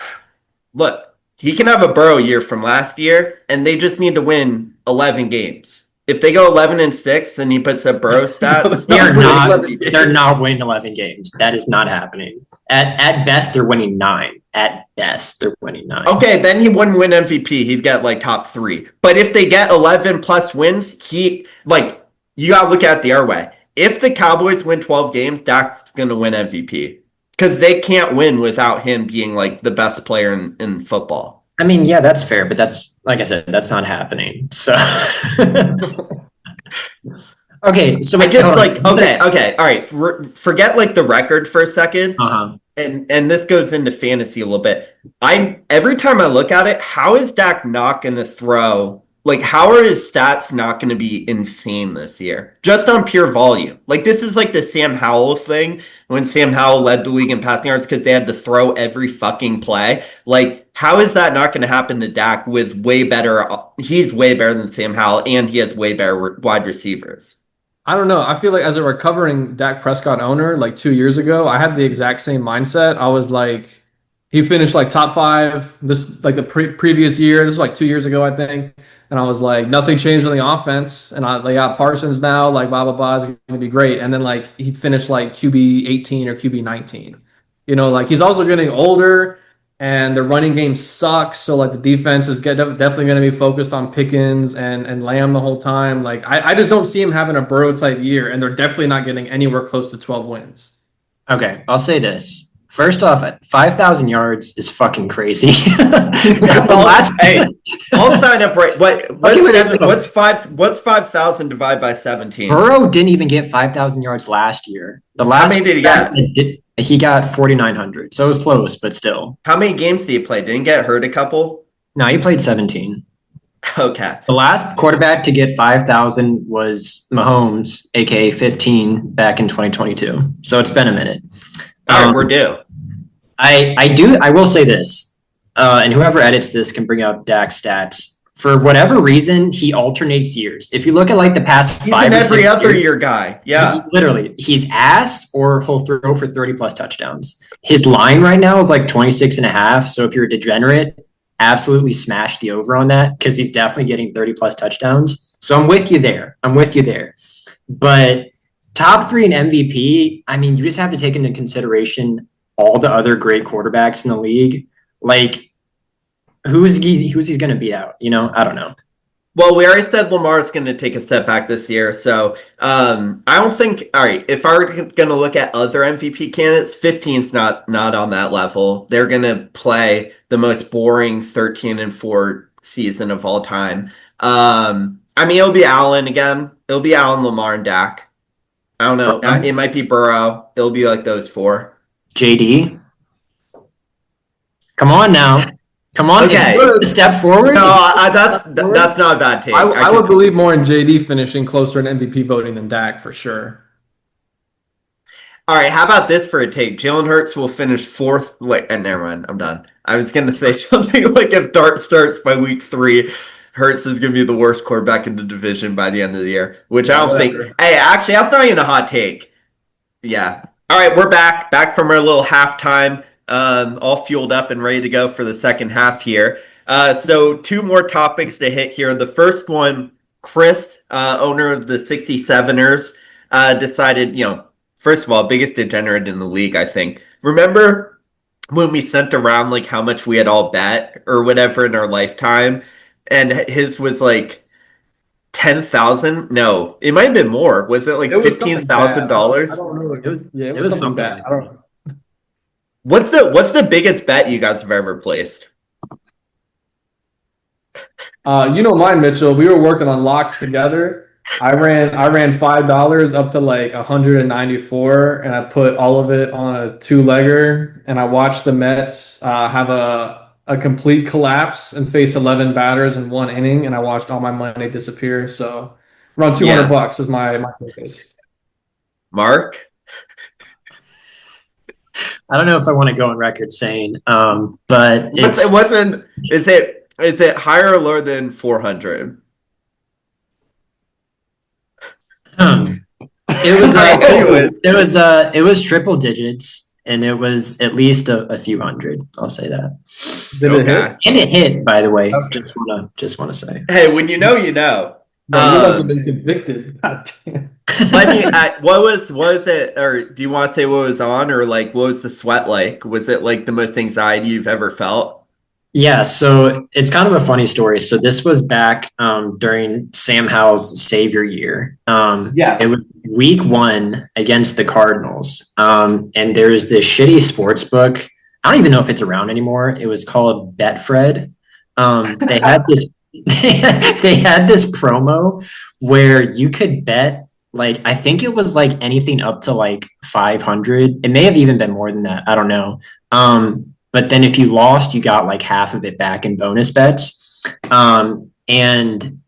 Look, he can have a Burrow year from last year, and they just need to win 11 games. If they go 11-6 and he puts up Burrow stats, they're not winning 11 games. That is not happening. At best, they're winning 9. At best, they're winning 9. Okay, then he wouldn't win MVP. He'd get like top 3. But if they get 11 plus wins, you gotta look at it the other way. if the Cowboys win 12 games, Dak's going to win MVP because they can't win without him being like the best player in football. I mean, yeah, that's fair, but that's like I said, that's not happening. So okay, so I just like okay, all right. Forget like the record for a second. Uh-huh. And this goes into fantasy a little bit. Every time I look at it, how is Dak not going to throw? Like, how are his stats not going to be insane this year? Just on pure volume. Like, this is like the Sam Howell thing when Sam Howell led the league in passing yards because they had to throw every fucking play. Like, how is that not going to happen to Dak with way better? He's way better than Sam Howell, and he has way better wide receivers. I don't know. I feel like as a recovering Dak Prescott owner, like 2 years ago, I had the exact same mindset. I was like, he finished like top 5 this like the previous year. This was like 2 years ago, I think. And I was like, nothing changed on the offense. And they got Parsons now, like blah, blah, blah, is going to be great. And then like he finished like QB 18 or QB 19. You know, like he's also getting older and the running game sucks. So like the defense is definitely going to be focused on Pickens and Lamb the whole time. Like I just don't see him having a Burrow type year, and they're definitely not getting anywhere close to 12 wins. Okay, I'll say this. First off, 5,000 yards is fucking crazy. Hey, I'll sign up right. What's 5,000 divided by 17? Burrow didn't even get 5,000 yards last year. The last How many did he get? He got 4,900, so it was close, but still. How many games did he play? Didn't he get hurt a couple? No, he played 17. Okay. The last quarterback to get 5,000 was Mahomes, aka 15, back in 2022. So it's been a minute. All right, we're due. I will say this, and whoever edits this can bring up Dak's stats. For whatever reason, he alternates years. If you look at like the past He's 5 an or every 6 other years, year guy. Yeah. literally, he's ass or he'll throw for 30 plus touchdowns. His line right now is like 26 and a half. So if you're a degenerate, absolutely smash the over on that because he's definitely getting 30 plus touchdowns. So I'm with you there. But top 3 in MVP, I mean, you just have to take into consideration all the other great quarterbacks in the league. Like, who's he going to beat out? You know, I don't know. Well, we already said Lamar's going to take a step back this year. So I don't think, all right, if I were going to look at other MVP candidates, 15's not on that level. They're going to play the most boring 13-4 season of all time. I mean, it'll be Allen again. It'll be Allen, Lamar, and Dak. I don't know. It might be Burrow. It'll be like those 4. JD? Come on now. Come on, okay. A step forward. No, that's not a bad take. I would believe more in JD finishing closer in MVP voting than Dak for sure. All right, how about this for a take? Jalen Hurts will finish 4th. Wait, never mind. I'm done. I was going to say something like if Dart starts by week 3, Hurts is going to be the worst quarterback in the division by the end of the year, which I don't think. Hey, actually, that's not even a hot take. Yeah. All right, we're back from our little halftime. All fueled up and ready to go for the second half here. So 2 more topics to hit here. The first one, Chris, owner of the 67ers, decided, first of all, biggest degenerate in the league, I think. Remember when we sent around like how much we had all bet or whatever in our lifetime? And his was like 10,000? No, it might have been more. Was it like $15,000? I don't know. It was something bad. I don't know. What's the biggest bet you guys have ever placed? You know mine, Mitchell. We were working on locks together. I ran $5 up to like 194, and I put all of it on a 2-legger, and I watched the Mets have a complete collapse and face 11 batters in 1 inning, and I watched all my money disappear. So around $200 is my focus. Mark? I don't know if I want to go on record saying, but is it higher or lower than 400? It was triple digits, and it was at least a few hundred. I'll say that. Did it hit? And it hit, by the way. Okay. Just want to say. Hey, when you know, you know. You must have been convicted. God damn. What was it, or do you want to say what was on, or like what was the sweat like? Was it like the most anxiety you've ever felt? Yeah, so it's kind of a funny story. So this was back during Sam Howell's savior year. Yeah. week 1 against the Cardinals. And there's this shitty sports book. I don't even know if it's around anymore. It was called Betfred. They had this they had this promo where you could bet, like, I think it was like anything up to like 500. It may have even been more than that. I don't know. But then if you lost, you got like half of it back in bonus bets. And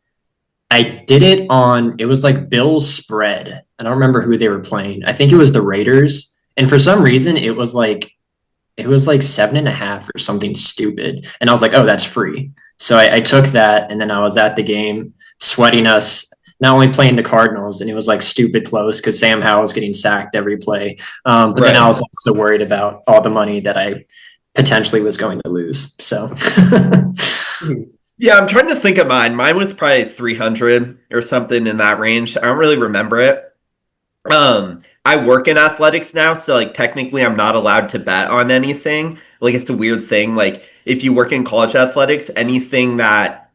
I did it on, it was like Bills spread. I don't remember who they were playing. I think it was the Raiders. And for some reason, it was like 7.5 or something stupid. And I was like, oh, that's free. So I took that, and then I was at the game sweating us, not only playing the Cardinals, and it was like stupid close because Sam Howell was getting sacked every play. But then I was also worried about all the money that I potentially was going to lose. So Yeah, I'm trying to think of mine. Mine was probably 300 or something in that range. I don't really remember it. I work in athletics now, so like technically I'm not allowed to bet on anything. Like it's a weird thing. Like if you work in college athletics, anything that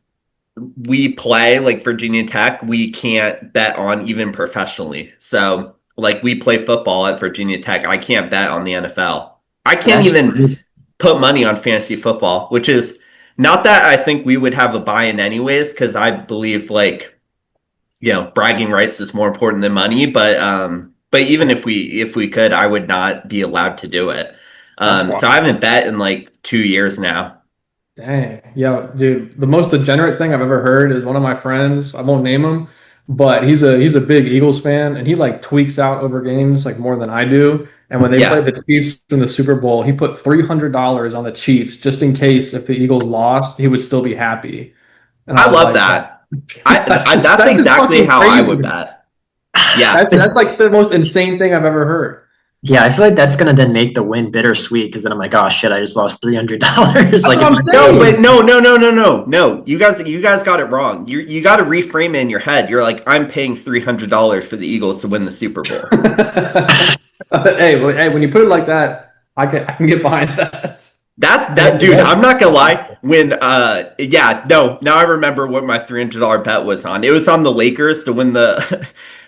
we play, like Virginia Tech, we can't bet on even professionally. So like we play football at Virginia Tech. I can't bet on the NFL. I can't even put money on fantasy football, which is not that I think we would have a buy-in anyways, because I believe like, you know, bragging rights is more important than money. But even if we could, I would not be allowed to do it. So I haven't bet in like 2 years now. Dang. Yeah, dude. The most degenerate thing I've ever heard is one of my friends, I won't name him, but he's a big Eagles fan, and he like tweaks out over games like more than I do. And when they played the Chiefs in the Super Bowl, he put $300 on the Chiefs just in case if the Eagles lost, he would still be happy. And I love that. That's exactly how I would bet. Yeah, that's like the most insane thing I've ever heard. Yeah, I feel like that's gonna then make the win bittersweet because then I'm like, oh shit, I just lost $300. Like, what I'm saying. No, but no. You guys got it wrong. You got to reframe it in your head. You're like, I'm paying $300 for the Eagles to win the Super Bowl. Hey, when you put it like that, I can get behind that. That dude. I'm not gonna lie. When now I remember what my $300 bet was on. It was on the Lakers to win the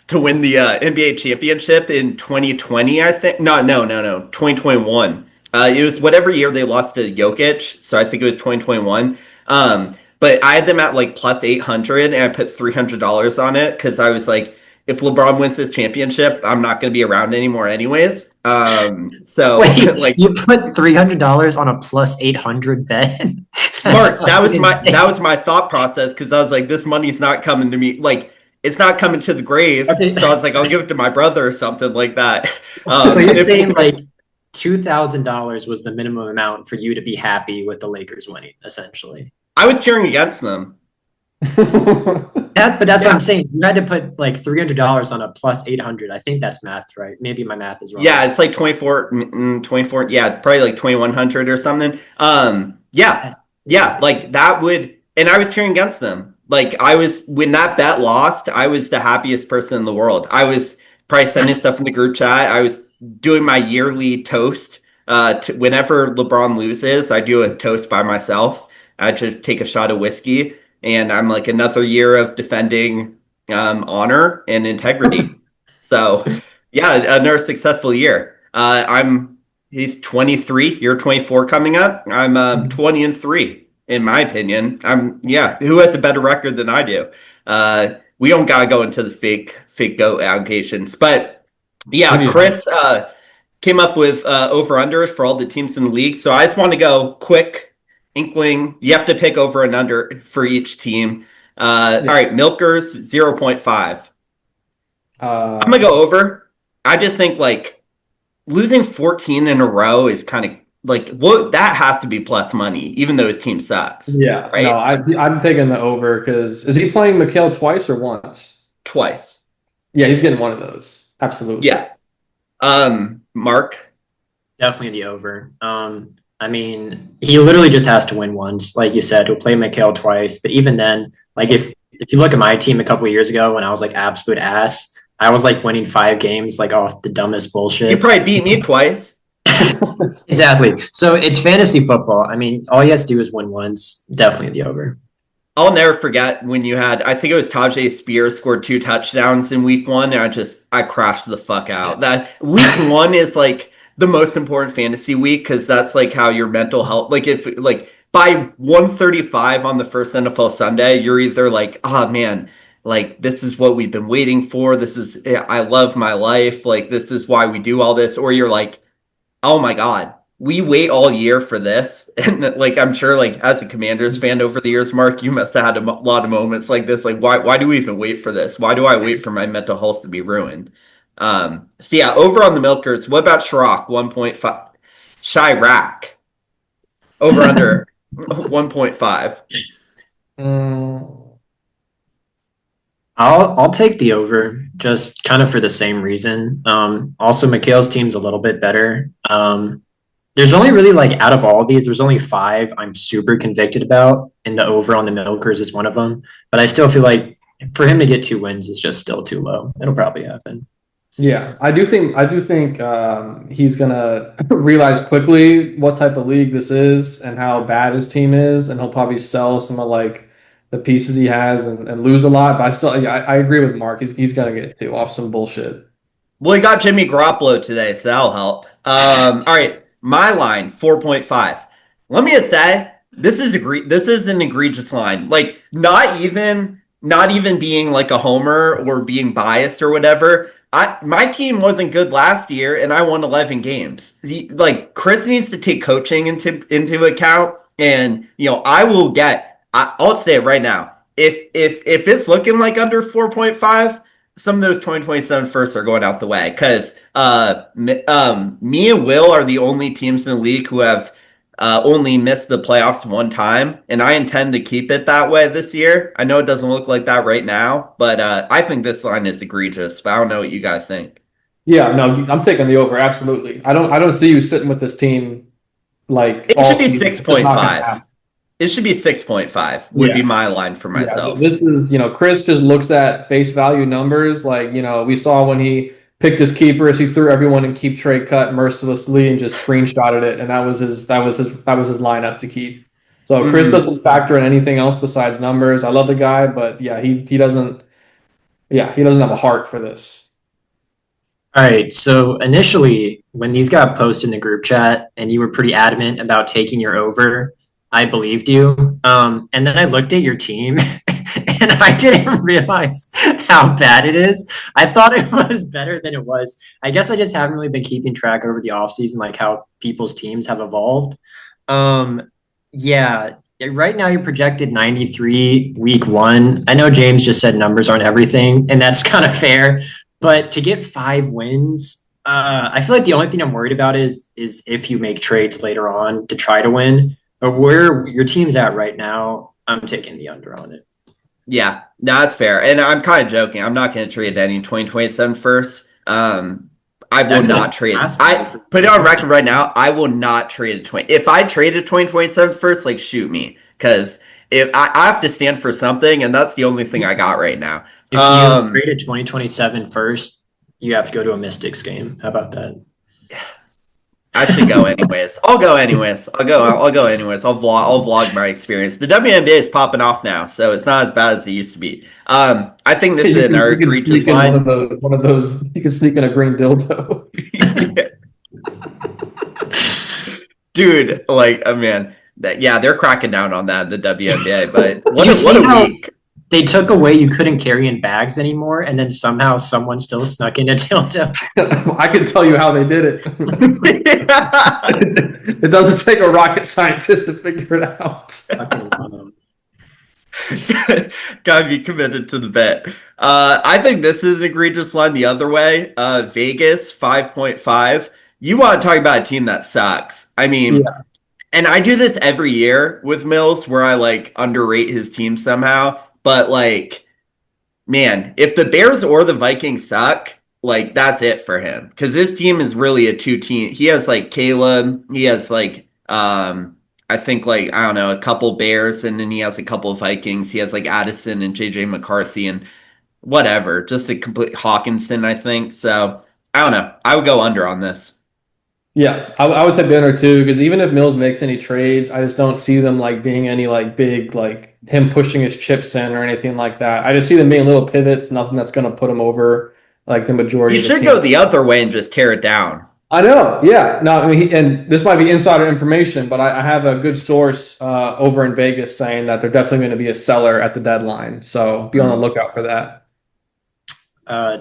NBA championship in 2020. I think no 2021. It was whatever year they lost to Jokic, so I think it was 2021. But I had them at like plus 800, and I put $300 on it because I was like, if LeBron wins this championship, I'm not going to be around anymore anyways. So wait, like you put $300 on a plus 800 bet? Mark, that was my thought process because I was like, this money's not coming to me. Like, it's not coming to the grave. Okay. So I was like, I'll give it to my brother or something like that. So you're saying like $2,000 was the minimum amount for you to be happy with the Lakers winning, essentially. I was cheering against them. But that's what I'm saying. You had to put like $300 on a plus 800. I think that's math, right? Maybe my math is wrong. Yeah, it's like 24. Yeah, probably like 2,100 or something. Like that would, and I was cheering against them. Like when that bet lost, I was the happiest person in the world. I was probably sending stuff in the group chat. I was doing my yearly toast. Whenever LeBron loses, I do a toast by myself. I just take a shot of whiskey. And I'm like, another year of defending honor and integrity. So, yeah, another successful year. He's 23, year 24 coming up. I'm 20-3, in my opinion. Who has a better record than I do? We don't gotta go into the fake GOAT allegations, but yeah, Chris came up with over-unders for all the teams in the league. So I just want to go quick. Inkling, you have to pick over and under for each team. All right, Milkers 0.5. I'm gonna go over. I just think like losing 14 in a row is kind of like that has to be plus money, even though his team sucks. Yeah, right. No, I'm taking the over because is he playing Mikal twice or once? Twice. Yeah, he's getting one of those. Absolutely. Yeah. Mark. Definitely the over. I mean, he literally just has to win once. Like you said, he'll play Mikal twice. But even then, like if you look at my team a couple of years ago when I was like absolute ass, I was like winning 5 games like off the dumbest bullshit. You probably beat me twice. Exactly. So it's fantasy football. I mean, all he has to do is win once. Definitely the over. I'll never forget when you had, I think it was Tajay Spears scored 2 touchdowns in week 1, and I crashed the fuck out. That week 1 is like the most important fantasy week because that's like how your mental health, like if like by 1:35 on the first NFL Sunday, you're either like, oh man, like this is what we've been waiting for. This is, I love my life. Like this is why we do all this. Or you're like, oh my God, we wait all year for this. And like, I'm sure like as a Commanders fan over the years, Mark, you must have had a lot of moments like this. Like, why do we even wait for this? Why do I wait for my mental health to be ruined? So yeah, over on the Milkers, what about Chirac 1.5? Chirac over under 1.5. I'll take the over just kind of for the same reason. Also, McHale's team's a little bit better. There's only really like out of all of these, there's only 5 I'm super convicted about, and the over on the Milkers is one of them. But I still feel like for him to get 2 wins is just still too low. It'll probably happen. Yeah, I do think he's gonna realize quickly what type of league this is and how bad his team is, and he'll probably sell some of like the pieces he has and lose a lot. But I agree with Mark. He's gonna get 2 off some bullshit. Well, he got Jimmy Garoppolo today, so that'll help. All right, my line 4.5. Let me just say this is an egregious line. Like not even being like a homer or being biased or whatever. My team wasn't good last year, and I won 11 games. Like Chris needs to take coaching into account, and I'll say it right now. If it's looking like under 4.5, some of those 2027 firsts are going out the way because me and Will are the only teams in the league who have only missed the playoffs 1 time, and I intend to keep it that way this year. I know it doesn't look like that right now, but I think this line is egregious. But I don't know what you guys think. Yeah, no, I'm taking the over. Absolutely. I don't see you sitting with this team like It all should be season. 6.5. It should be 6.5 would be my line for myself. Yeah, this is, Chris just looks at face value numbers. Like, we saw when he picked his keepers, he threw everyone in keep trade cut mercilessly and just screenshotted it, and that was his lineup to keep. So Chris doesn't factor in anything else besides numbers. I love the guy, but yeah, he doesn't have a heart for this. All right. So initially, when these got posted in the group chat and you were pretty adamant about taking your over, I believed you. And then I looked at your team and I didn't realize how bad it is. I thought it was better than it was. I guess I just haven't really been keeping track over the offseason, like how people's teams have evolved. Yeah, right now you're projected 93 week 1. I know James just said numbers aren't everything, and that's kind of fair. But to get 5 wins, I feel like the only thing I'm worried about is if you make trades later on to try to win. But where your team's at right now, I'm taking the under on it. Yeah, no, that's fair. And I'm kind of joking. I'm not going to trade any 2027 first. I will not trade. I put it on record right now. I will not trade a 20. If I traded 2027 first, like shoot me, because if I have to stand for something, and that's the only thing I got right now. If you traded 2027 first, you have to go to a Mystics game. How about that? I should go anyways. I'll go anyways. I'll go anyways. I'll vlog my experience. The WNBA is popping off now, so it's not as bad as it used to be. I think this is an egregious line. One of those you can sneak in a green dildo. Dude, like, man, they're cracking down on that in the WNBA. But what a week! They took away you couldn't carry in bags anymore, and then somehow someone still snuck in a dildo. I can tell you how they did it. It doesn't take a rocket scientist to figure it out. Gotta be committed to the bet. I think this is an egregious line the other way. Vegas 5.5. You want to talk about a team that sucks. I mean, and I do this every year with Mills where I like underrate his team somehow. But, like, man, if the Bears or the Vikings suck, like, that's it for him. Because this team is really a 2-team. He has, like, Caleb. He has, like, I think, like, I don't know, a couple Bears. And then he has a couple of Vikings. He has, like, Addison and J.J. McCarthy and whatever. Just a complete Hawkinson, I think. So, I don't know. I would go under on this. Yeah, I would take the under too, because even if Mills makes any trades, I just don't see them like being any like big like him pushing his chips in or anything like that. I just see them being little pivots, nothing that's going to put him over like the majority You of the should team. go the other way and just tear it down. I know, yeah. No, I mean, and this might be insider information, but I have a good source over in Vegas saying that they're definitely going to be a seller at the deadline. So be on the lookout for that.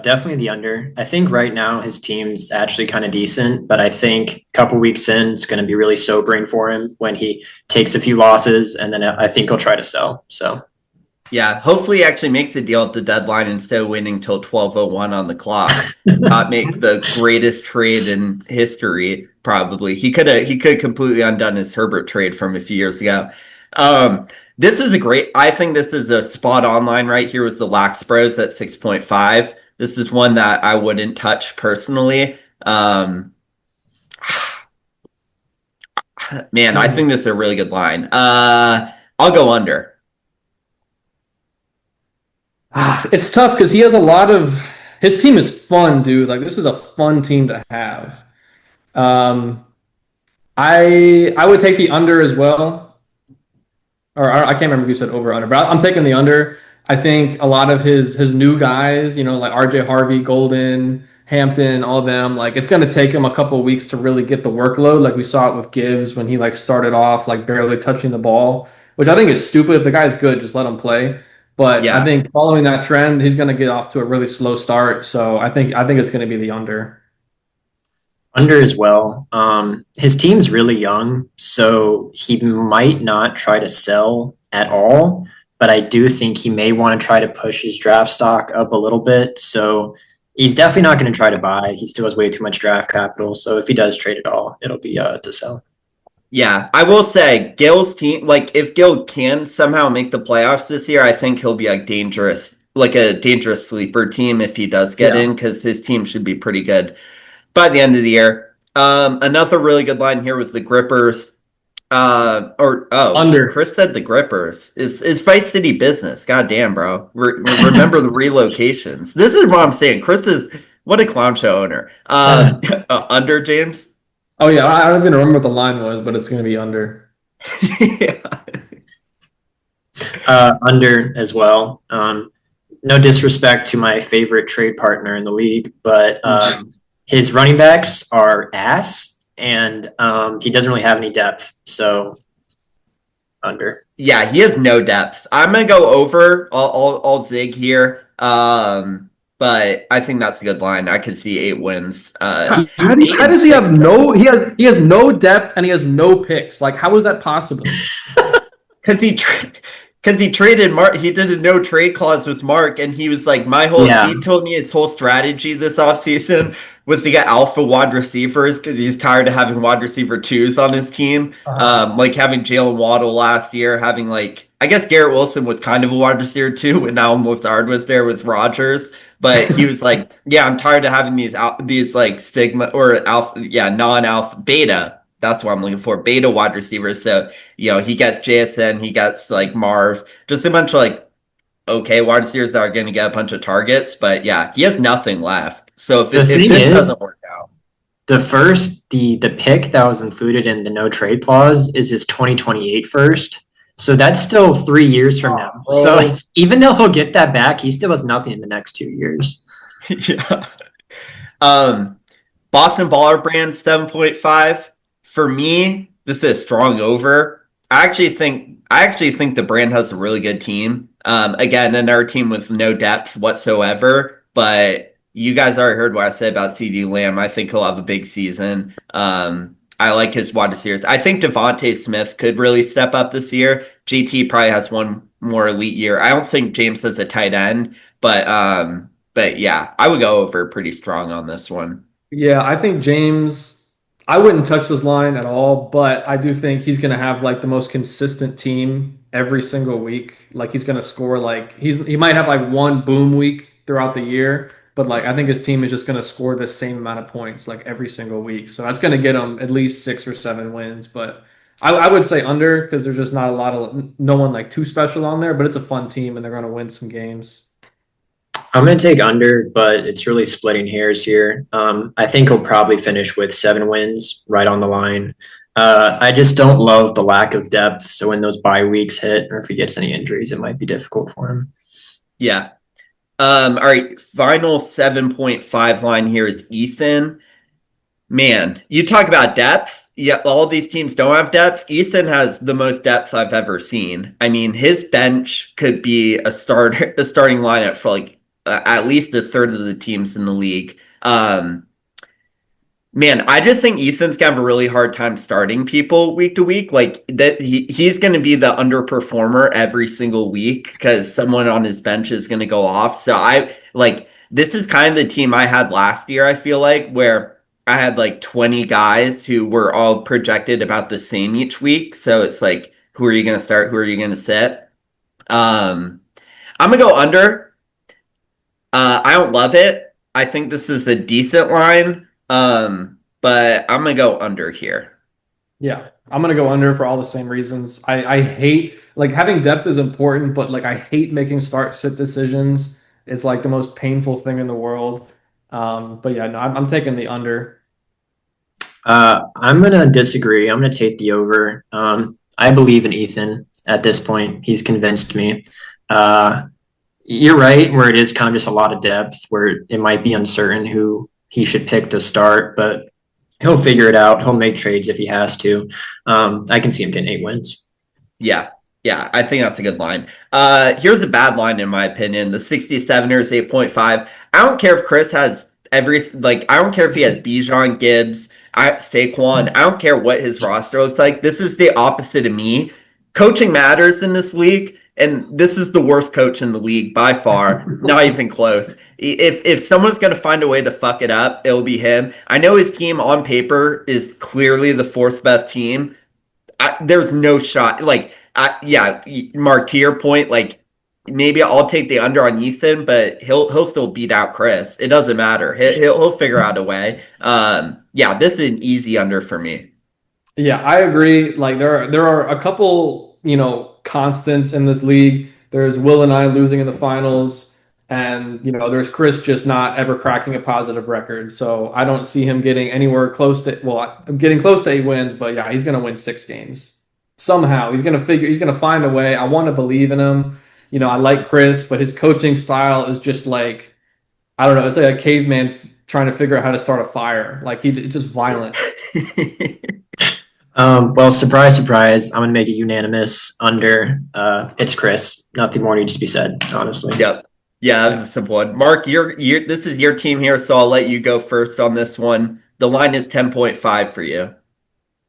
Definitely the under. I think right now his team's actually kind of decent, but I think a couple weeks in, it's going to be really sobering for him when he takes a few losses, and then I think he'll try to sell. So, yeah, hopefully he actually makes a deal at the deadline instead of waiting till 12:01 on the clock. Not make the greatest trade in history. Probably he could completely undone his Herbert trade from a few years ago. This is a great. I think this is a spot on line right here. Was the Lax Bros at 6.5. This is one that I wouldn't touch personally. Man, I think this is a really good line. I'll go under. It's tough because he has a lot of his team is fun, dude. Like this is a fun team to have. I would take the under as well. Or I can't remember if you said over or under, but I'm taking the under. I think a lot of his new guys, you know, like RJ Harvey, Golden, Hampton, all of them, like it's going to take him a couple of weeks to really get the workload. Like we saw it with Gibbs when he like started off like barely touching the ball, which I think is stupid. If the guy's good, just let him play. But Yeah. I think following that trend, he's going to get off to a really slow start. So I think it's going to be the under. under as well. His team's really young, so he might not try to sell at all, but I do think he may want to try to push his draft stock up a little bit. So he's definitely not going to try to buy. He still has way too much draft capital. So if he does trade at all, it'll be to sell. Yeah, I will say Gil's team, like if Gil can somehow make the playoffs this year, I think he'll be like a dangerous sleeper team if he does get in, because his team should be pretty good by the end of the year. Another really good line here was the Grippers. Under. Chris said the Grippers. Is Vice City business. God damn, bro. Remember the relocations. This is what I'm saying. Chris is what a clown show owner. Under, James. Oh yeah, I don't even remember what the line was, but it's going to be under. Yeah. Under as well. No disrespect to my favorite trade partner in the league, but his running backs are ass, and he doesn't really have any depth. So under. Yeah, he has no depth. I'm gonna go over. I'll zig here. But I think that's a good line. I could see 8 wins. How does he have no? He has no depth and he has no picks. Like, how is that possible? Because he traded Mark. He did a no trade clause with Mark, and he was like, he told me his whole strategy this offseason was to get alpha wide receivers because he's tired of having wide receiver 2s on his team. Like having Jalen Waddle last year, having I guess Garrett Wilson was kind of a wide receiver 2 when Allen Lazard was there with Rodgers. But he was like, yeah, I'm tired of having these like sigma or alpha, non-alpha beta. That's what I'm looking for. Beta wide receivers. So, he gets JSN, he gets like Marv, just a bunch of okay wide receivers that are going to get a bunch of targets. But yeah, he has nothing left. So if this doesn't work out. The pick that was included in the no trade clause is his 2028 first. So that's still 3 years from now. Bro. So even though he'll get that back, he still has nothing in the next 2 years. Yeah. Boston Baller Brand 7.5. For me, this is a strong over. I actually think the brand has a really good team. Again, another team with no depth whatsoever. But you guys already heard what I said about CD Lamb. I think he'll have a big season. I like his wide receivers. I think Devontae Smith could really step up this year. JT probably has one more elite year. I don't think James has a tight end, but yeah, I would go over pretty strong on this one. Yeah, I think James, I wouldn't touch this line at all, but I do think he's going to have the most consistent team every single week. He's going to score he might have one boom week throughout the year, but I think his team is just going to score the same amount of points every single week. So that's going to get him at least 6 or 7 wins. But I would say under because there's just not a lot of no one too special on there. But it's a fun team and they're going to win some games. I'm going to take under, but it's really splitting hairs here. I think he'll probably finish with 7 wins, right on the line. I just don't love the lack of depth. So when those bye weeks hit, or if he gets any injuries, it might be difficult for him. Yeah. All right. Final 7.5 line here is Ethan. Man, you talk about depth. Yeah, all these teams don't have depth. Ethan has the most depth I've ever seen. I mean, his bench could be a starting lineup for like at least a third of the teams in the league. Man, I just think Ethan's gonna have a really hard time starting people week to week. Like that, he's gonna be the underperformer every single week because someone on his bench is gonna go off. So I like this is kind of the team I had last year. I feel like where I had like 20 guys who were all projected about the same each week. So it's like, who are you gonna start? Who are you gonna sit? I'm gonna go under. I don't love it. I think this is a decent line. But I'm gonna go under here. Yeah, I'm gonna go under for all the same reasons. I hate like having depth is important, but like I hate making start sit decisions. It's like the most painful thing in the world. But yeah, no, I'm taking the under. I'm gonna disagree. I'm gonna take the over. I believe in Ethan at this point. He's convinced me. You're right, where it is kind of just a lot of depth, where it might be uncertain who he should pick to start, but he'll figure it out. He'll make trades if he has to. I can see him getting 8 wins. Yeah. Yeah, I think that's a good line. Here's a bad line in my opinion. The 67ers 8.5. I don't care if Chris has I don't care if he has Bijan, Gibbs, Saquon. I don't care what his roster looks like. This is the opposite of me. Coaching matters in this league, and this is the worst coach in the league by far. Not even close. If someone's going to find a way to fuck it up, it'll be him. I know his team on paper is clearly the 4th best team. There's no shot. Yeah, Mark, to your point, like maybe I'll take the under on Ethan, but he'll still beat out Chris. It doesn't matter. He'll figure out a way. Yeah, this is an easy under for me. Yeah, I agree. Like there are a couple, constants in this league. There's Will and I losing in the finals, and there's Chris just not ever cracking a positive record. So I don't see him getting anywhere close to getting close to 8 wins, but yeah, he's gonna win 6 games. Somehow he's gonna find a way. I want to believe in him. I like Chris, but his coaching style is just like I don't know, it's like a caveman trying to figure out how to start a fire. Like it's just violent. Well, surprise, surprise. I'm going to make it unanimous under. It's Chris. Nothing more needs to be said, honestly. Yep. Yeah, that was a simple one. Mark, this is your team here, so I'll let you go first on this one. The line is 10.5 for you.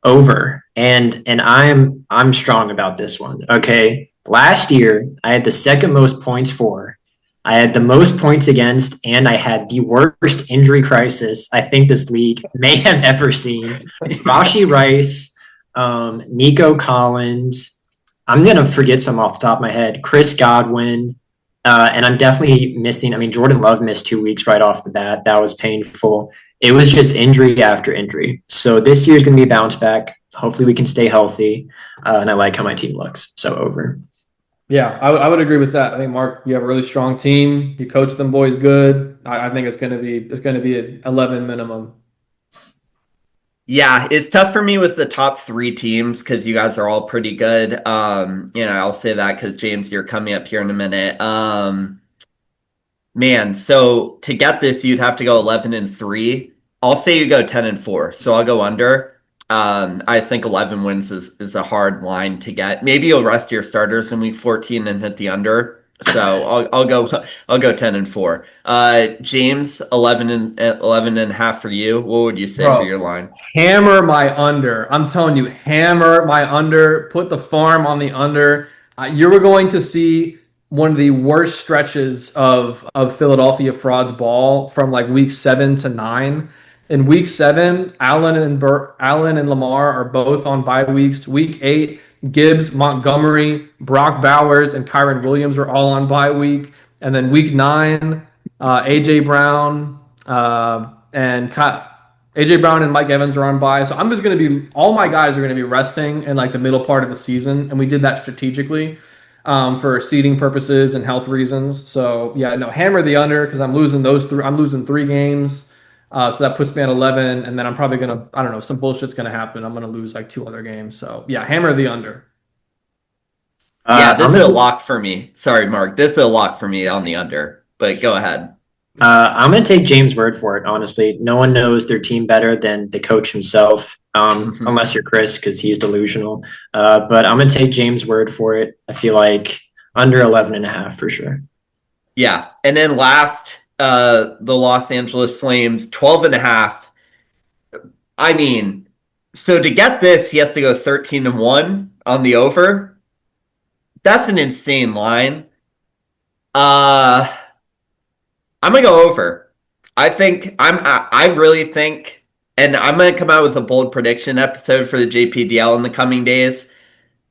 Over. And I'm strong about this one. Okay. Last year, I had the second most points for. I had the most points against, and I had the worst injury crisis I think this league may have ever seen. Rashee Rice, Nico Collins. I'm going to forget some off the top of my head. Chris Godwin. And I'm definitely missing. I mean, Jordan Love missed 2 weeks right off the bat. That was painful. It was just injury after injury. So this year's going to be a bounce back. Hopefully we can stay healthy. And I like how my team looks. So over. Yeah, I would agree with that. I think Mark, you have a really strong team. You coach them boys good. I think it's going to be an 11 minimum. Yeah, it's tough for me with the top 3 teams because you guys are all pretty good. I'll say that because James, you're coming up here in a minute. Man, so to get this, you'd have to go 11-3. I'll say you go 10-4, so I'll go under. I think 11 wins is a hard line to get. Maybe you'll rest your starters in week 14 and hit the under. So I'll go 10-4. James, 11.5 for you. What would you say for your line? Hammer my under. I'm telling you, hammer my under. Put the farm on the under. You were going to see one of the worst stretches of Philadelphia frauds ball from like week 7 to 9. In week 7, Allen and Lamar are both on bye weeks. Week 8, Gibbs, Montgomery, Brock Bowers, and Kyron Williams are all on bye week. And then week 9, AJ Brown and Mike Evans are on bye. So I'm just going to be all my guys are going to be resting in like the middle part of the season, and we did that strategically for seeding purposes and health reasons. So yeah, no, hammer the under because I'm losing 3 games. So that puts me at 11, and then I'm probably gonna, I don't know, some bullshit's gonna happen. I'm gonna lose like 2 other games. So yeah, hammer the under. Yeah, I'm this is gonna a lock for me. Sorry, Mark. This is a lock for me on the under. But go ahead. I'm gonna take James' word for it. Honestly, no one knows their team better than the coach himself, Mhm. unless you're Chris because he's delusional. But I'm gonna take James' word for it. I feel like under 11.5 for sure. Yeah. And then last, the Los Angeles Flames, 12.5. I mean, so to get this, he has to go 13-1 on the over. That's an insane line. Uh, I'm gonna go over. I really think, and I'm gonna come out with a bold prediction episode for the JPDL in the coming days.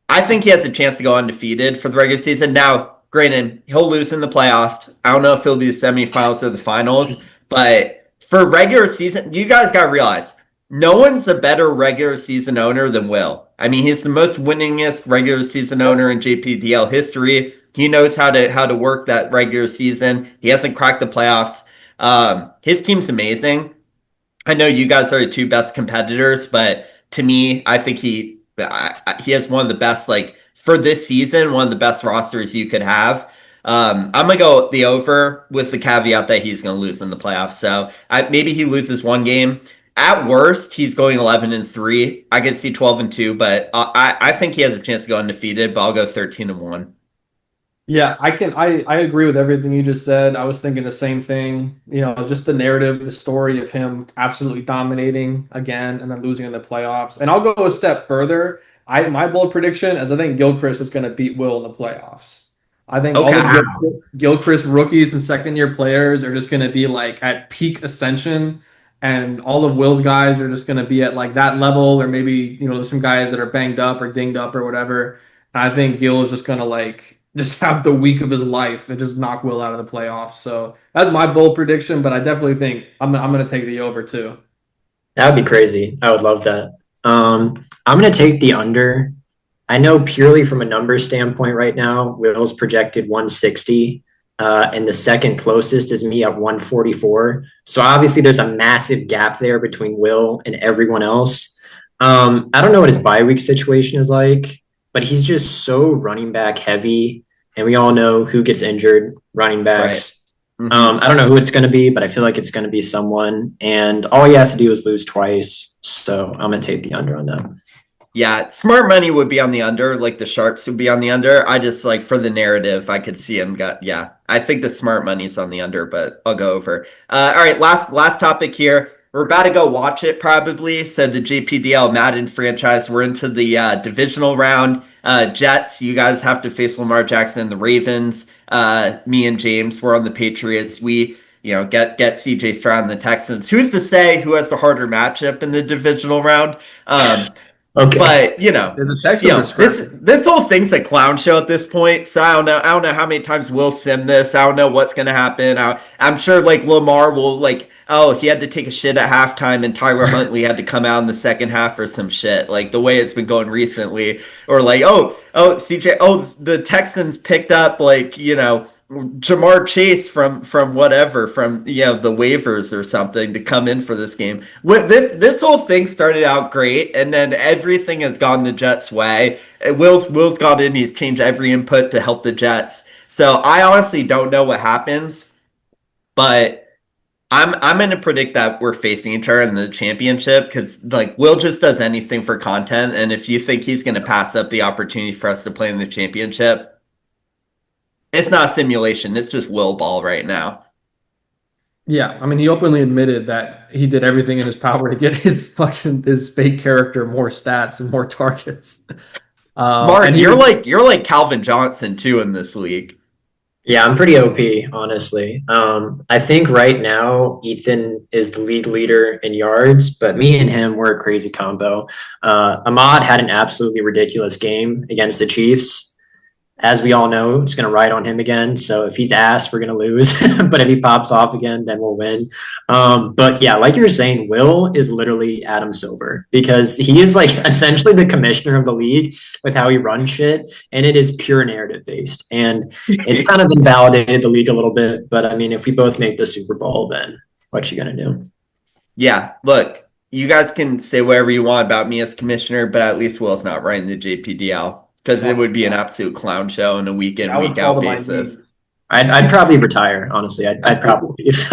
I think he has a chance to go undefeated for the regular season. Now, granted, he'll lose in the playoffs. I don't know if he'll be the semifinals or the finals, but for regular season, you guys got to realize no one's a better regular season owner than Will. I mean, he's the most winningest regular season owner in JPDL history. He knows how to work that regular season. He hasn't cracked the playoffs. His team's amazing. I know you guys are the two best competitors, but to me, I think he has one of the best, like for this season, one of the best rosters you could have. I'm gonna go the over with the caveat that he's gonna lose in the playoffs. So maybe he loses one game. At worst, he's going 11-3. I could see 12-2, but I think he has a chance to go undefeated. But I'll go 13-1. Yeah, I agree with everything you just said. I was thinking the same thing. You know, just the narrative, the story of him absolutely dominating again and then losing in the playoffs. And I'll go a step further. My bold prediction is I think Gilchrist is going to beat Will in the playoffs. I think all Okay. the Gilchrist rookies and second year players are just going to be like at peak ascension, and all of Will's guys are just going to be at like that level, or maybe there's some guys that are banged up or dinged up or whatever. I think Gil is just gonna like just have the week of his life and just knock Will out of the playoffs. So that's my bold prediction, but I definitely think I'm gonna take the over too. That would be crazy. I would love that. I'm gonna take the under. I know purely from a numbers standpoint right now, Will's projected 160, and the second closest is me at 144. So obviously there's a massive gap there between Will and everyone else. I don't know what his bye week situation is like, but he's just so running back heavy, and we all know who gets injured, running backs. Right. I don't know who it's going to be, but I feel like it's going to be someone, and all he has to do is lose twice. So I'm going to take the under on that. Yeah, smart money would be on the under, like the sharps would be on the under. I just like for the narrative, I could see him yeah. I think the smart money's on the under, but I'll go over. All right, last topic here. We're about to go watch it probably. So the JPDL Madden franchise, we're into the divisional round. Jets, you guys have to face Lamar Jackson and the Ravens. Me and James, we're on the Patriots. We get CJ Stroud and the Texans. Who's to say who has the harder matchup in the divisional round? Okay. But The Texans are this whole thing's a clown show at this point. So I don't know how many times we'll sim this. I don't know what's gonna happen. I'm sure like Lamar will he had to take a shit at halftime and Tyler Huntley had to come out in the second half or some shit. Like the way it's been going recently, or like CJ, the Texans picked up Jamar Chase from whatever, from the waivers or something to come in for this game. This whole thing started out great, and then everything has gone the Jets' way. Will's gone in, he's changed every input to help the Jets. So I honestly don't know what happens, but I'm going to predict that we're facing each other in the championship because Will just does anything for content, and if you think he's going to pass up the opportunity for us to play in the championship, it's not a simulation. It's just Will ball right now. Yeah, I mean, he openly admitted that he did everything in his power to get his fake character more stats and more targets. Mark, and you're like Calvin Johnson too in this league. Yeah, I'm pretty OP, honestly. I think right now Ethan is the league leader in yards, but me and him, we're a crazy combo. Ahmad had an absolutely ridiculous game against the Chiefs. As we all know, it's going to ride on him again. So if he's ass, we're going to lose. But if he pops off again, then we'll win. But yeah, like you were saying, Will is literally Adam Silver because he is like essentially the commissioner of the league with how he runs shit. And it is pure narrative based. And it's kind of invalidated the league a little bit. But I mean, if we both make the Super Bowl, then what you going to do? Yeah, look, you guys can say whatever you want about me as commissioner, but at least Will's not running the JPDL because it would be an absolute clown show on a week in, I would week fall out to my basis. knees. I'd probably retire, honestly. I'd probably leave.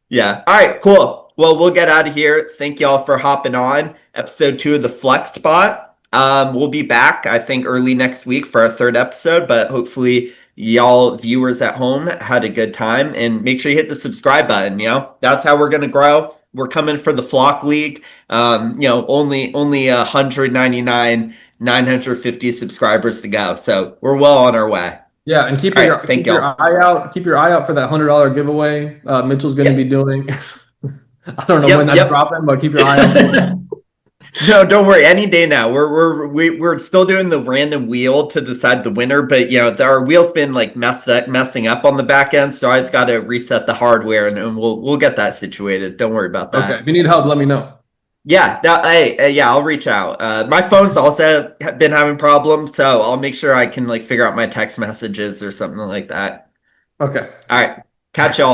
Yeah. All right, cool. Well, we'll get out of here. Thank y'all for hopping on episode 2 of the Flex Spot. We'll be back, I think, early next week for our 3rd episode, but hopefully y'all viewers at home had a good time, and make sure you hit the subscribe button. That's how we're going to grow. We're coming for the Flock League. Only 199, 950 subscribers to go. So we're well on our way. Yeah, and keep All your right, thank keep your y'all. eye out. Keep your eye out for that $100 giveaway. Mitchell's going to Yeah. be doing. I don't know Yep, when that's yep. dropping, but keep your eye out. No, don't worry. Any day now. We're still doing the random wheel to decide the winner, but our wheel's been like messing up on the back end, so I just got to reset the hardware, and we'll get that situated. Don't worry about that. Okay, if you need help, let me know. Yeah, yeah, I'll reach out. My phone's also been having problems, so I'll make sure I can like figure out my text messages or something like that. Okay. All right, catch y'all.